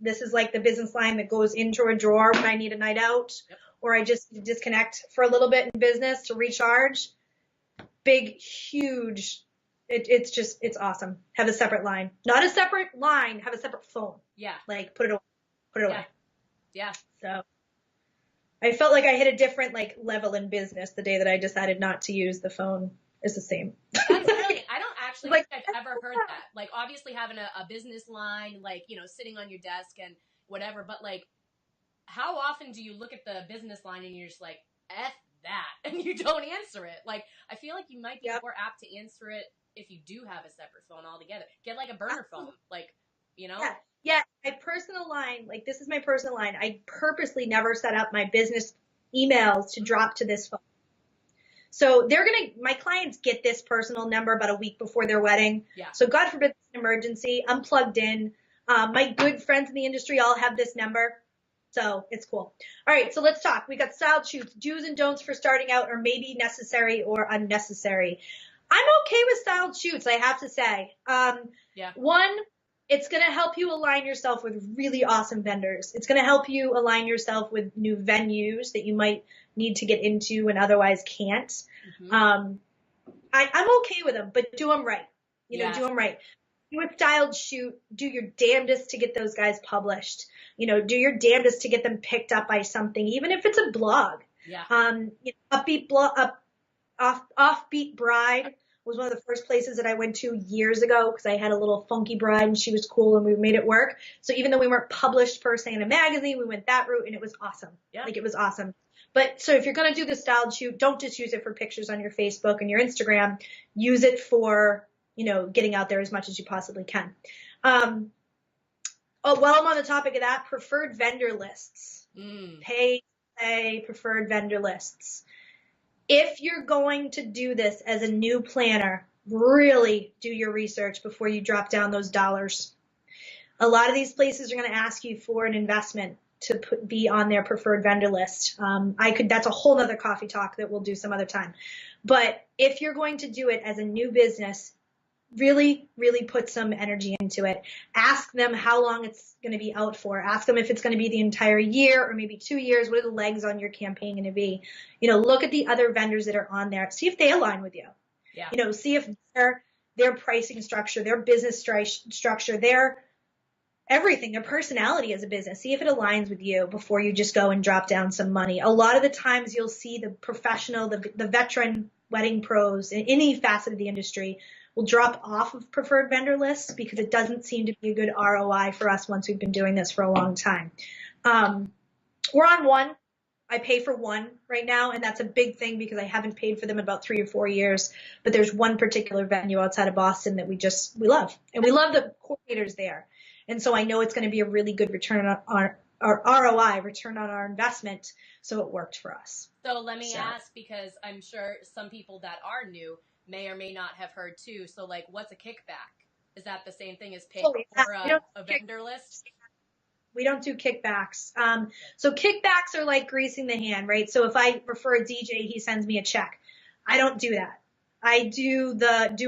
[SPEAKER 2] this is like the business line that goes into a drawer when I need a night out, or I just disconnect for a little bit in business to recharge. Big, huge. It's awesome. Have a separate line. Not a separate line, have a separate phone.
[SPEAKER 1] Yeah.
[SPEAKER 2] Like put it away.
[SPEAKER 1] Yeah.
[SPEAKER 2] So I felt like I hit a different like level in business the day that I decided not to use the phone. It's the same.
[SPEAKER 1] That's brilliant. I don't actually think I've ever heard that. Like, obviously having a business line, like, you know, sitting on your desk and whatever, but like, how often do you look at the business line and you're just like, F that, and you don't answer it? Like, I feel like you might be more apt to answer it if you do have a separate phone altogether. Get like a burner phone, like, you know?
[SPEAKER 2] Yeah, my personal line, like this is my personal line. I purposely never set up my business emails to drop to this phone. So my clients get this personal number about a week before their wedding.
[SPEAKER 1] Yeah.
[SPEAKER 2] So God forbid it's an emergency. I'm plugged in. My good friends in the industry all have this number. So it's cool. All right. So let's talk. We got styled shoots, do's and don'ts for starting out, or maybe necessary or unnecessary. I'm okay with styled shoots, I have to say. One, it's going to help you align yourself with really awesome vendors. It's going to help you align yourself with new venues that you might need to get into and otherwise can't. Mm-hmm. I'm okay with them, but do them right. Do them right. Do a styled shoot. Do your damnedest to get those guys published. Do your damnedest to get them picked up by something, even if it's a blog.
[SPEAKER 1] Yeah.
[SPEAKER 2] Offbeat Bride was one of the first places that I went to years ago because I had a little funky bride and she was cool and we made it work. So even though we weren't published per se in a magazine, we went that route and it was awesome. Yeah. Like it was awesome. But so if you're going to do the styled shoot, don't just use it for pictures on your Facebook and your Instagram. Use it for, getting out there as much as you possibly can. While I'm on the topic of that, preferred vendor lists. Pay preferred vendor lists. If you're going to do this as a new planner, really do your research before you drop down those dollars. A lot of these places are going to ask you for an investment to be on their preferred vendor list. That's a whole nother coffee talk that we'll do some other time. But if you're going to do it as a new business, really, really put some energy into it. Ask them how long it's going to be out for. Ask them if it's going to be the entire year or maybe 2 years. What are the legs on your campaign going to be? Look at the other vendors that are on there. See if they align with you. Yeah. See if their pricing structure, their business structure, their everything, their personality as a business. See if it aligns with you before you just go and drop down some money. A lot of the times you'll see the professional, the veteran wedding pros in any facet of the industry will drop off of preferred vendor lists because it doesn't seem to be a good ROI for us once we've been doing this for a long time. We're on one. I pay for one right now, and that's a big thing because I haven't paid for them in about 3 or 4 years. But there's one particular venue outside of Boston that we love. And we love the coordinators there. And so I know it's going to be a really good return on our ROI, return on our investment. So it worked for us.
[SPEAKER 1] So let me ask, because I'm sure some people that are new may or may not have heard too. So like, what's a kickback? Is that the same thing as paying for a vendor list?
[SPEAKER 2] We don't do kickbacks. So kickbacks are like greasing the hand, right? So if I refer a DJ, he sends me a check. I don't do that. I do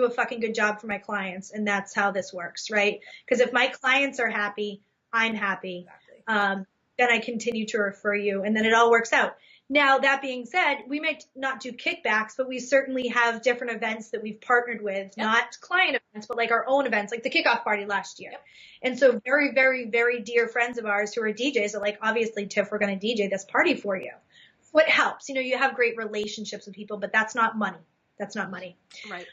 [SPEAKER 2] a fucking good job for my clients, and that's how this works, right? Because if my clients are happy, I'm happy.
[SPEAKER 1] Exactly.
[SPEAKER 2] Then I continue to refer you, and then it all works out. Now, that being said, we may not do kickbacks, but we certainly have different events that we've partnered with, not client events, but like our own events, like the kickoff party last year. And so very, very, very dear friends of ours who are DJs are like, obviously, Tiff, we're going to DJ this party for you. What helps? You know, you have great relationships with people, but that's not money. That's not money.
[SPEAKER 1] Right.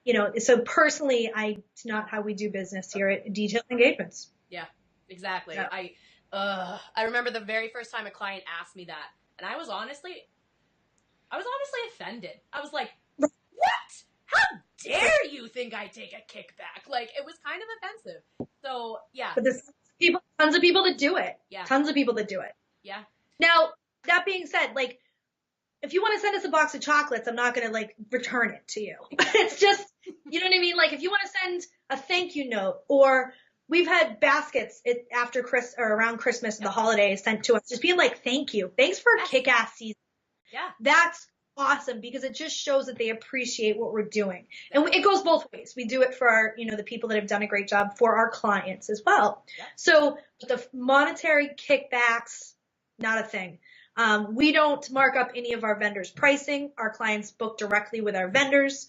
[SPEAKER 2] You know, so personally, it's not how we do business here at Detailed Engagements.
[SPEAKER 1] Yeah, exactly.
[SPEAKER 2] Yeah.
[SPEAKER 1] I remember the very first time a client asked me that, and I was honestly offended. I was like, what? How dare you think I take a kickback? Like, it was kind of offensive. So, yeah.
[SPEAKER 2] But there's tons of people that do it.
[SPEAKER 1] Yeah.
[SPEAKER 2] Tons of people that do it.
[SPEAKER 1] Yeah.
[SPEAKER 2] Now, that being said, like, if you want to send us a box of chocolates, I'm not going to, like, return it to you. It's just, you know what I mean? Like, if you want to send a thank you note, or we've had baskets after around Christmas, the holidays sent to us, just being like, thank you. Thanks for a kick-ass season.
[SPEAKER 1] Yeah.
[SPEAKER 2] That's awesome, because it just shows that they appreciate what we're doing. And it goes both ways. We do it for our, you know, the people that have done a great job, for our clients as well. Yeah. So the monetary kickbacks, not a thing. We don't mark up any of our vendors' pricing. Our clients book directly with our vendors.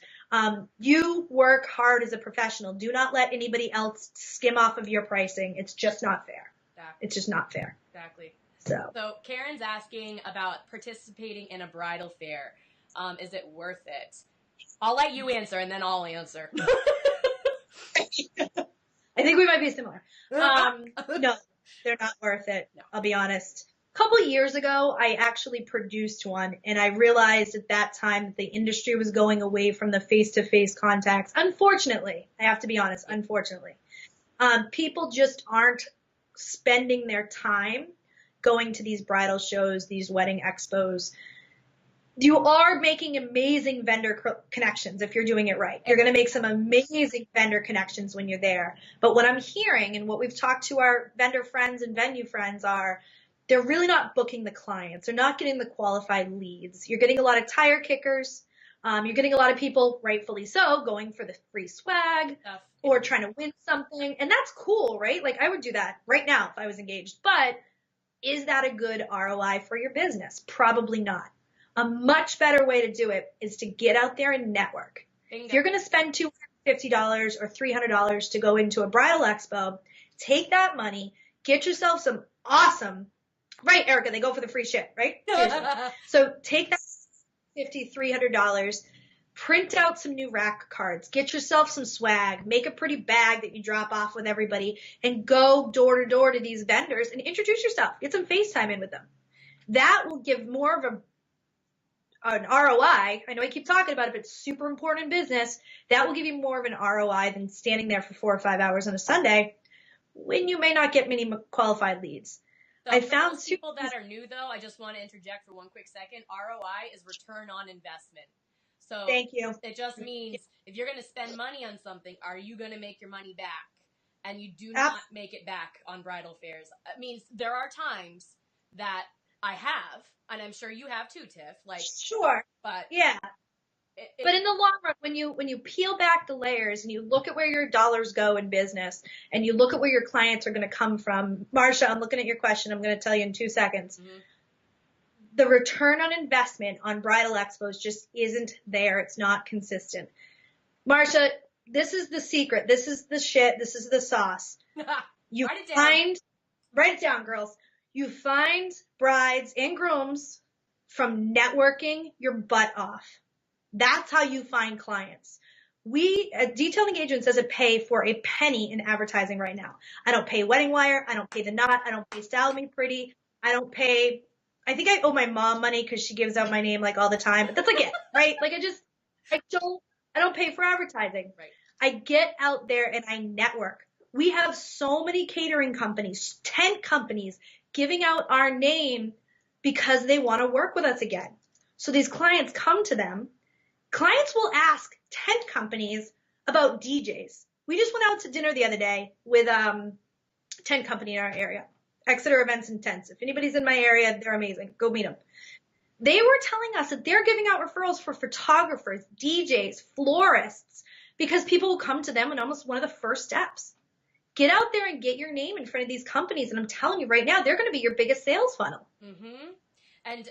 [SPEAKER 2] You work hard as a professional. Do not let anybody else skim off of your pricing. It's just not fair. Exactly. It's just not fair.
[SPEAKER 1] Exactly.
[SPEAKER 2] So
[SPEAKER 1] Karen's asking about participating in a bridal fair. Is it worth it? I'll let you answer, and then I'll answer.
[SPEAKER 2] I think we might be similar. No, they're not worth it. No. I'll be honest. A couple of years ago, I actually produced one, and I realized at that time that the industry was going away from the face-to-face contacts. Unfortunately, I have to be honest, unfortunately. People just aren't spending their time going to these bridal shows, these wedding expos. You are making amazing vendor connections if you're doing it right. You're going to make some amazing vendor connections when you're there. But what I'm hearing, and what we've talked to our vendor friends and venue friends, are they're really not booking the clients. They're not getting the qualified leads. You're getting a lot of tire kickers. You're getting a lot of people, rightfully so, going for the free swag or trying to win something. And that's cool, right? Like, I would do that right now if I was engaged. But is that a good ROI for your business? Probably not. A much better way to do it is to get out there and network. If you're going to spend $250 or $300 to go into a bridal expo, take that money, get yourself some awesome, right, Erica, they go for the free shit, right? So take that $50, $300, print out some new rack cards, get yourself some swag, make a pretty bag that you drop off with everybody, and go door to door to these vendors and introduce yourself. Get some FaceTime in with them. That will give more of an ROI. I know I keep talking about it, but it's super important in business. That will give you more of an ROI than standing there for 4 or 5 hours on a Sunday when you may not get many qualified leads.
[SPEAKER 1] So I found those people that are new, though, I just want to interject for one quick second. ROI is return on investment. So
[SPEAKER 2] thank you.
[SPEAKER 1] It just means if you're going to spend money on something, are you going to make your money back? And you do not make it back on bridal fairs. It means there are times that I have, and I'm sure you have too, Tiff. Like,
[SPEAKER 2] sure,
[SPEAKER 1] but
[SPEAKER 2] yeah. But in the long run, when you peel back the layers and you look at where your dollars go in business, and you look at where your clients are going to come from, Marsha, I'm looking at your question. I'm going to tell you in 2 seconds. Mm-hmm. The return on investment on bridal expos just isn't there. It's not consistent. Marsha, this is the secret. This is the shit. This is the sauce. You write it down, girls. You find brides and grooms from networking your butt off. That's how you find clients. We at Detailed Engagements doesn't pay for a penny in advertising right now. I don't pay Wedding Wire. I don't pay The Knot. I don't pay Style Me Pretty. I don't pay. I think I owe my mom money because she gives out my name like all the time. But that's like it, right? Like I don't pay for advertising. Right. I get out there and I network. We have so many catering companies, tent companies giving out our name because they want to work with us again. So these clients come to them. Clients will ask tent companies about DJs. We just went out to dinner the other day with tent company in our area. Exeter Events and Tents. If anybody's in my area, they're amazing. Go meet them. They were telling us that they're giving out referrals for photographers, DJs, florists, because people will come to them and almost one of the first steps. Get out there and get your name in front of these companies. And I'm telling you right now, they're going to be your biggest sales funnel.
[SPEAKER 1] Mm-hmm. And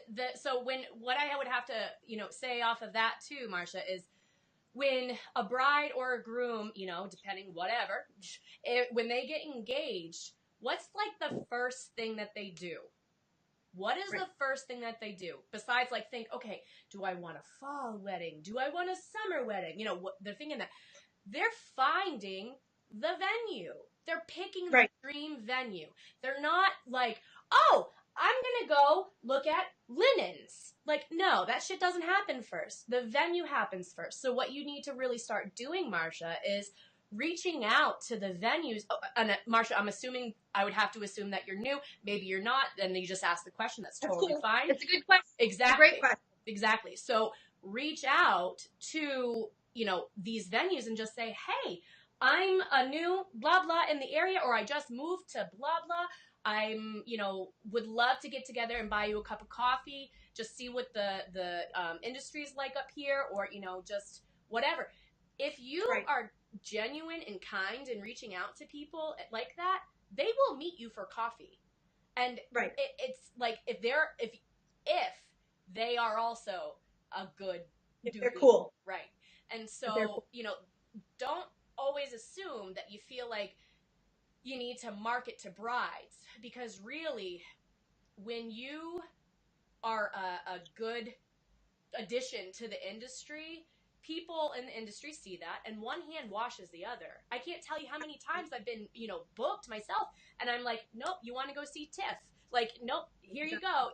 [SPEAKER 1] what I would have to, say off of that too, Marsha, is when a bride or a groom, depending whatever, when they get engaged, what's like the first thing that they do? What is the first thing that they do? Besides like think, okay, do I want a fall wedding? Do I want a summer wedding? They're thinking that they're finding the venue. They're picking the dream venue. They're not like, oh, I'm going to go look at linens. Like, no, that shit doesn't happen first. The venue happens first. So what you need to really start doing, Marsha, is reaching out to the venues. Oh, and Marsha, I would have to assume that you're new. Maybe you're not. Then you just ask the question. That's totally
[SPEAKER 2] cool.
[SPEAKER 1] fine.
[SPEAKER 2] It's a good question.
[SPEAKER 1] Exactly.
[SPEAKER 2] It's a great question.
[SPEAKER 1] Exactly. So reach out to, these venues and just say, hey, I'm a new blah, blah in the area, or I just moved to blah, blah. I'm, would love to get together and buy you a cup of coffee, just see what the industry is like up here, or, just whatever. If you are genuine and kind and reaching out to people like that, they will meet you for coffee. And it's like if they are also a good
[SPEAKER 2] if they're cool.
[SPEAKER 1] Right. And so, don't always assume that you feel like you need to market to brides, because really when you are a good addition to the industry, people in the industry see that, and one hand washes the other. I can't tell you how many times I've been, booked myself, and I'm like, nope, you want to go see Tiff? Like, nope, here you go,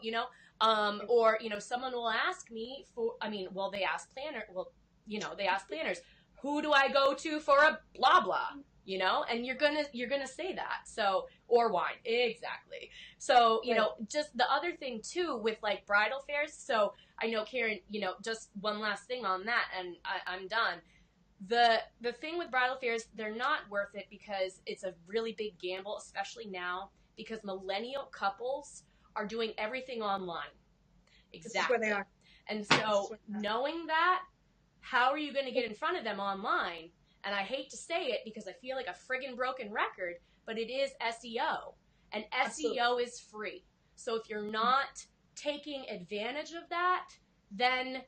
[SPEAKER 1] or, someone will ask me for, they ask planners, who do I go to for a blah, blah, and you're gonna say that. So, or wine. Exactly. So, just the other thing too with like bridal fairs. So I know, Karen, just one last thing on that, and I'm done. The thing with bridal fairs, they're not worth it because it's a really big gamble, especially now, because millennial couples are doing everything online. Exactly.
[SPEAKER 2] This is where they are.
[SPEAKER 1] And so knowing that, how are you going to get in front of them online? And I hate to say it because I feel like a friggin' broken record, but it is SEO. And SEO is free. So if you're not taking advantage of that, then,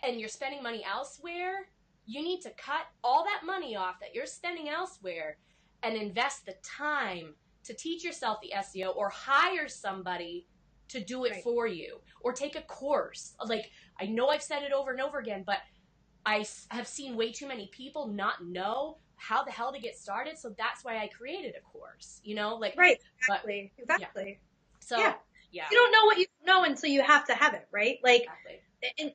[SPEAKER 1] and you're spending money elsewhere, you need to cut all that money off that you're spending elsewhere and invest the time to teach yourself the SEO, or hire somebody to do it for you, or take a course. Like, I know I've said it over and over again, but I have seen way too many people not know how the hell to get started. So that's why I created a course,
[SPEAKER 2] Right. Exactly.
[SPEAKER 1] But,
[SPEAKER 2] exactly.
[SPEAKER 1] Yeah. So, yeah.
[SPEAKER 2] You don't know what you know until you have to have it, right? Like,
[SPEAKER 1] exactly.
[SPEAKER 2] And,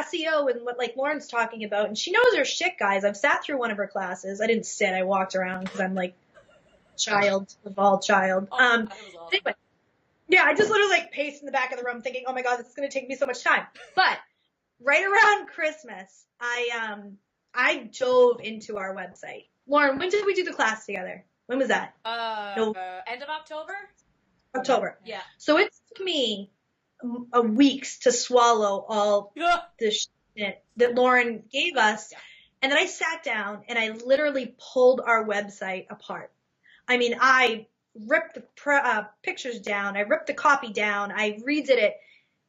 [SPEAKER 2] SEO and what like Lauren's talking about, and she knows her shit, guys. I've sat through one of her classes. I didn't sit. I walked around because I'm like child of all child. Anyway. Yeah, I just literally like paced in the back of the room thinking, oh my God, this is going to take me so much time. But right around Christmas, I dove into our website. Lauren, when did we do the class together? When was that?
[SPEAKER 1] End of October?
[SPEAKER 2] October.
[SPEAKER 1] Yeah.
[SPEAKER 2] So it took me a weeks to swallow all the shit that Lauren gave us. Yeah. And then I sat down and I literally pulled our website apart. I mean, I ripped the pictures down. I ripped the copy down. I redid it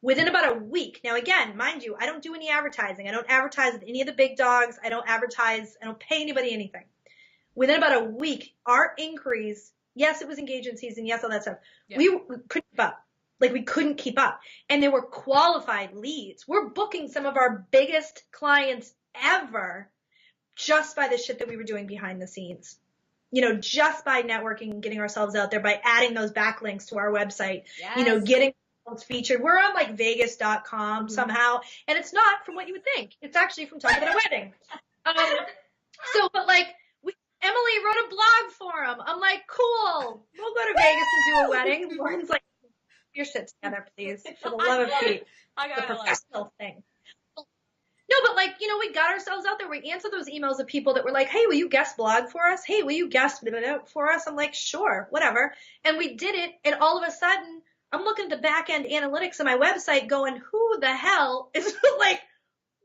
[SPEAKER 2] within about a week. Now, again, mind you, I don't do any advertising. I don't advertise with any of the big dogs. I don't pay anybody anything. Within about a week, our inquiries, yes, it was engagement season, yes, all that stuff. Yeah. We couldn't keep up. Like, we couldn't keep up. And they were qualified leads. We're booking some of our biggest clients ever just by the shit that we were doing behind the scenes. Just by networking and getting ourselves out there, by adding those backlinks to our website,
[SPEAKER 1] yes.
[SPEAKER 2] Getting featured. We're on like Vegas.com somehow. And it's not from what you would think. It's actually from talking about a wedding. But like, Emily wrote a blog for him. I'm like, cool. We'll go to Vegas and do a wedding. Lauren's like, your shit together, please. For the love of Pete.
[SPEAKER 1] I got
[SPEAKER 2] the professional thing. No, but like, we got ourselves out there. We answered those emails of people that were like, hey, will you guest blog for us? Hey, will you guest for us? I'm like, sure, whatever. And we did it. And all of a sudden, I'm looking at the back end analytics of my website going, who the hell is like,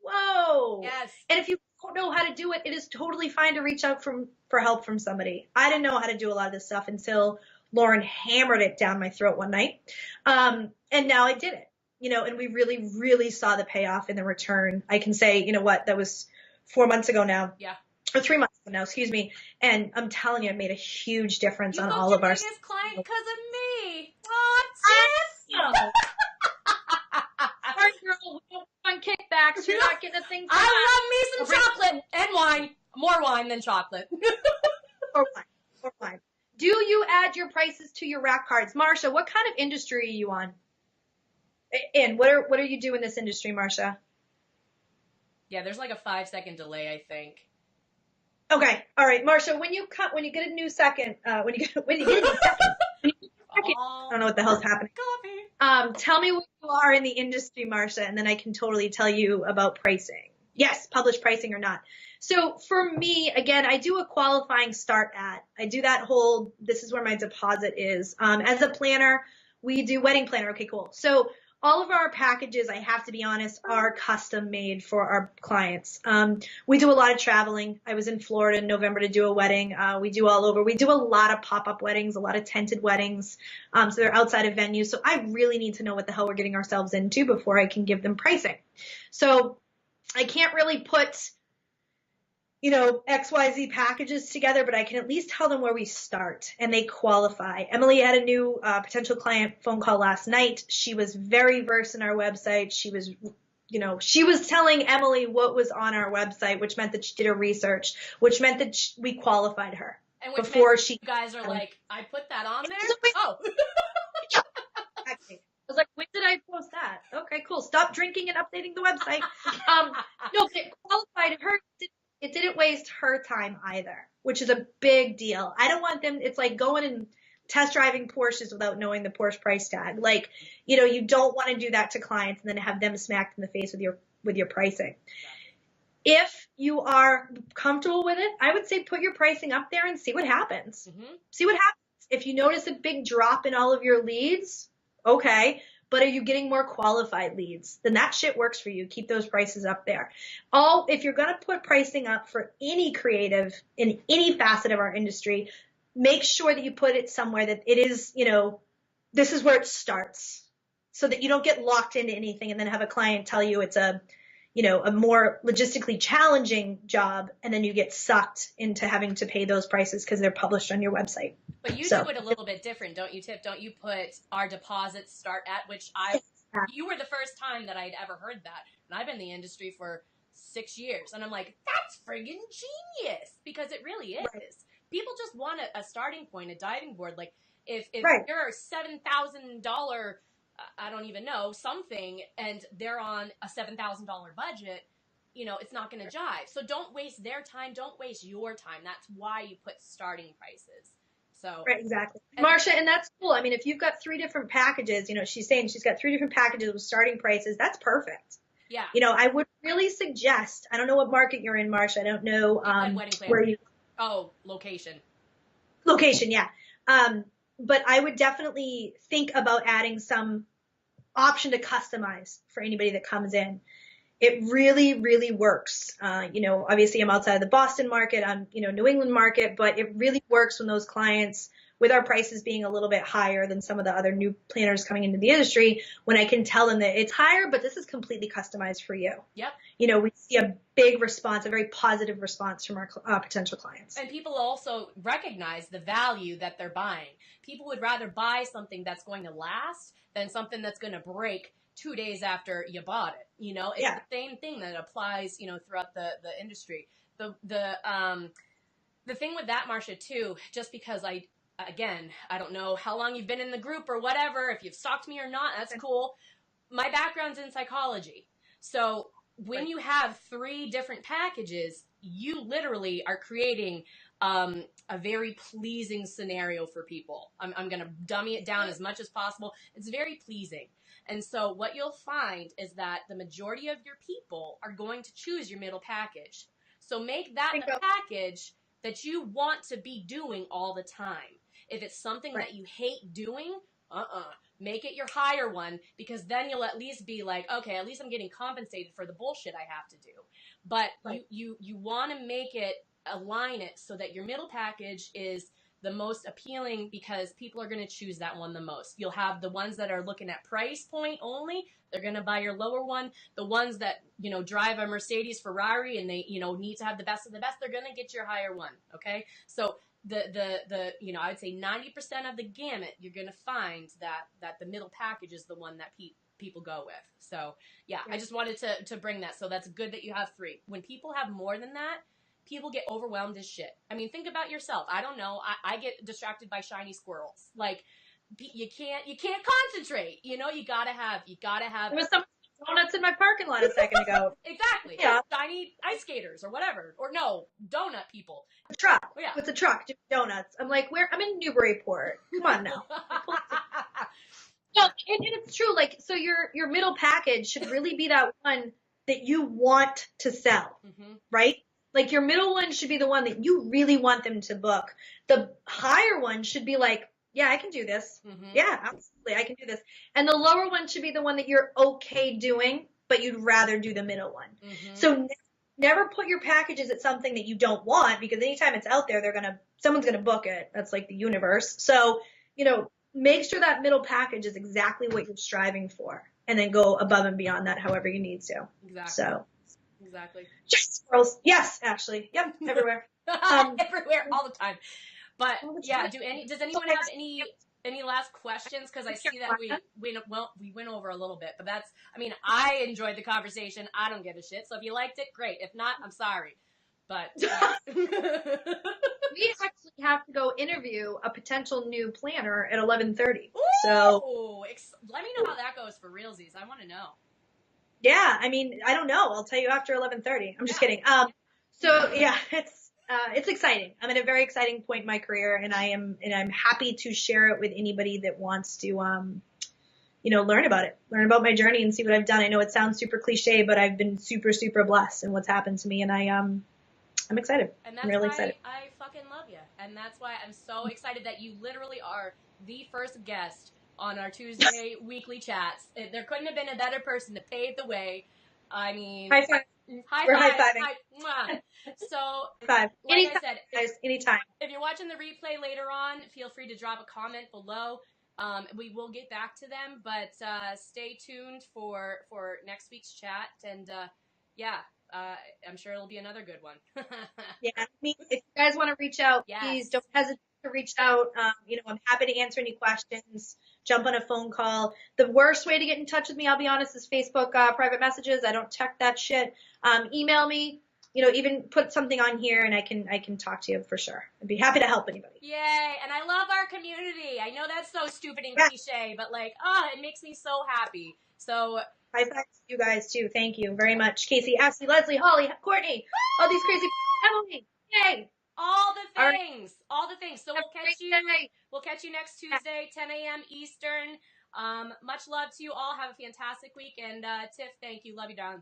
[SPEAKER 2] whoa.
[SPEAKER 1] Yes.
[SPEAKER 2] And if you don't know how to do it, it is totally fine to reach out for help from somebody. I didn't know how to do a lot of this stuff until Lauren hammered it down my throat one night. And now I did it. And we really, really saw the payoff in the return. I can say, that was 4 months ago now.
[SPEAKER 1] Yeah.
[SPEAKER 2] Or 3 months ago now, excuse me. And I'm telling you, it made a huge difference on all of our.
[SPEAKER 1] You booked your biggest client because of me. Oh,
[SPEAKER 2] Tiff! Sorry, girl, we don't want kickbacks. You're not getting a thing.
[SPEAKER 1] I love me some chocolate and wine. More wine than chocolate.
[SPEAKER 2] Or wine. Do you add your prices to your rack cards? Marsha, what kind of industry are you on? And what are you doing in this industry, Marsha?
[SPEAKER 1] Yeah, there's like a 5-second delay, I think.
[SPEAKER 2] Okay, all right, Marsha. When you get a new second, I don't know what the hell's happening. Tell me what you are in the industry, Marsha, and then I can totally tell you about pricing. Yes, published pricing or not. So for me, again, I do a qualifying start at. I do that whole. This is where my deposit is. As a planner, we do wedding planner. Okay, cool. So all of our packages, I have to be honest, are custom made for our clients. We do a lot of traveling. I was in Florida in November to do a wedding. We do all over. We do a lot of pop-up weddings, a lot of tented weddings. So they're outside of venues. So I really need to know what the hell we're getting ourselves into before I can give them pricing. So I can't really put, XYZ packages together, but I can at least tell them where we start and they qualify. Emily had a new potential client phone call last night. She was very versed in our website. She was telling Emily what was on our website, which meant that she did her research, which meant that we qualified her.
[SPEAKER 1] And which before you guys are like, I put that on there? Oh.
[SPEAKER 2] Exactly. I was like, when did I post that? Okay, cool. Stop drinking and updating the website. No, but it qualified her. It didn't waste her time either, which is a big deal. I don't want them. It's like going and test driving Porsches without knowing the Porsche price tag. Like, you don't want to do that to clients and then have them smacked in the face with your pricing. If you are comfortable with it, I would say put your pricing up there and see what happens. Mm-hmm. See what happens. If you notice a big drop in all of your leads, okay. But are you getting more qualified leads? Then that shit works for you. Keep those prices up there. If you're going to put pricing up for any creative in any facet of our industry, make sure that you put it somewhere that it is, this is where it starts so that you don't get locked into anything and then have a client tell you it's a more logistically challenging job, and then you get sucked into having to pay those prices because they're published on your website.
[SPEAKER 1] But you do it a little bit different, don't you, Tiff? Don't you put our deposits start at, which you were the first time that I'd ever heard that. And I've been in the industry for 6 years. And I'm like, that's friggin' genius. Because it really is. Right. People just want a starting point, a diving board. Like, if
[SPEAKER 2] right.
[SPEAKER 1] you're a $7,000, I don't even know, something, and they're on a $7,000 budget, it's not going to jive. So don't waste their time. Don't waste your time. That's why you put starting prices. So
[SPEAKER 2] right, exactly. Marsha, and that's cool. I mean, if you've got 3 different packages, she's saying she's got 3 different packages with starting prices, that's perfect.
[SPEAKER 1] Yeah.
[SPEAKER 2] I would really suggest, I don't know what market you're in, Marsha. I don't know where you.
[SPEAKER 1] Oh, location.
[SPEAKER 2] Location, yeah. But I would definitely think about adding some option to customize for anybody that comes in. It really, really works. Obviously I'm outside of the Boston market, I'm, New England market, but it really works when those clients, with our prices being a little bit higher than some of the other new planners coming into the industry, when I can tell them that it's higher, but this is completely customized for you.
[SPEAKER 1] Yep.
[SPEAKER 2] We see a big response, a very positive response from our potential clients.
[SPEAKER 1] And people also recognize the value that they're buying. People would rather buy something that's going to last than something that's going to break 2 days after you bought it. It's the same thing that applies, throughout the industry. The thing with that, Marsha, too, just because I don't know how long you've been in the group or whatever, if you've stalked me or not, that's cool. My background's in psychology. So when you have 3 different packages, you literally are creating a very pleasing scenario for people. I'm going to dummy it down as much as possible. It's very pleasing. And so what you'll find is that the majority of your people are going to choose your middle package. So make that the package that you want to be doing all the time. If it's something that you hate doing, make it your higher one, because then you'll at least be like, okay, at least I'm getting compensated for the bullshit I have to do. But you want to make it, align it so that your middle package is the most appealing, because people are going to choose that one the most. You'll have the ones that are looking at price point only. They're going to buy your lower one. The ones that, drive a Mercedes, Ferrari, and they, need to have the best of the best, they're going to get your higher one. Okay. So the I would say 90% of the gamut, you're going to find that the middle package is the one that people go with. So yeah, I just wanted to bring that. So that's good that you have 3. When people have more than that, people get overwhelmed as shit. I mean, think about yourself. I don't know. I get distracted by shiny squirrels. Like, you can't concentrate. You gotta have.
[SPEAKER 2] There was some donuts in my parking lot a second ago.
[SPEAKER 1] Exactly. Yeah. Shiny ice skaters or whatever. Or no, donut people.
[SPEAKER 2] A truck. Oh, yeah. It's a truck doing donuts. I'm like, I'm in Newburyport. Come on now. No, and it's true. Like, so your middle package should really be that one that you want to sell, right? Like, your middle one should be the one that you really want them to book. The higher one should be like, yeah, I can do this. Yeah, absolutely, I can do this. And the lower one should be the one that you're okay doing, but you'd rather do the middle one. So never put your packages at something that you don't want, because anytime it's out there, someone's gonna book it. That's like the universe. So, make sure that middle package is exactly what you're striving for, and then go above and beyond that however you need to. Exactly. So.
[SPEAKER 1] Exactly.
[SPEAKER 2] Just girls. Yes, actually. Yep. Everywhere.
[SPEAKER 1] Everywhere, all the time. But yeah, does anyone have any last questions? Because I see that we went over a little bit, but I enjoyed the conversation. I don't give a shit. So if you liked it, great. If not, I'm sorry. But
[SPEAKER 2] we actually have to go interview a potential new planner at 11:30. So
[SPEAKER 1] let me know how that goes for realsies. I want to know.
[SPEAKER 2] Yeah, I mean, I don't know. I'll tell you after 11:30. I'm just kidding. So yeah, it's exciting. I'm at a very exciting point in my career, and I'm happy to share it with anybody that wants to, learn about it, learn about my journey and see what I've done. I know it sounds super cliche, but I've been super, super blessed in what's happened to me, and I'm excited.
[SPEAKER 1] And that's
[SPEAKER 2] I'm really
[SPEAKER 1] why
[SPEAKER 2] excited.
[SPEAKER 1] I fucking love you. And that's why I'm so excited that you literally are the first guest on our Tuesday weekly chats. There couldn't have been a better person to pave the way. I mean,
[SPEAKER 2] high five.
[SPEAKER 1] We're
[SPEAKER 2] high-fiving.
[SPEAKER 1] So,
[SPEAKER 2] like anytime,
[SPEAKER 1] I said,
[SPEAKER 2] guys, anytime.
[SPEAKER 1] If you're watching the replay later on, feel free to drop a comment below. We will get back to them, but stay tuned for next week's chat. And I'm sure it'll be another good one.
[SPEAKER 2] Yeah, if you guys want to reach out, please don't hesitate to reach out. I'm happy to answer any questions. Jump on a phone call. The worst way to get in touch with me, I'll be honest, is Facebook private messages. I don't check that shit. Email me. Even put something on here, and I can talk to you for sure. I'd be happy to help anybody.
[SPEAKER 1] Yay! And I love our community. I know that's so stupid and cliche, but it makes me so happy. So.
[SPEAKER 2] High five to you guys too. Thank you very much, Casey, Ashley, Leslie, Holly, Courtney, all these crazy Emily. Yay!
[SPEAKER 1] All the things. All the things. So we'll catch you next Tuesday, 10 a.m. Eastern. Much love to you all. Have a fantastic week. And Tiff, thank you. Love you, darling.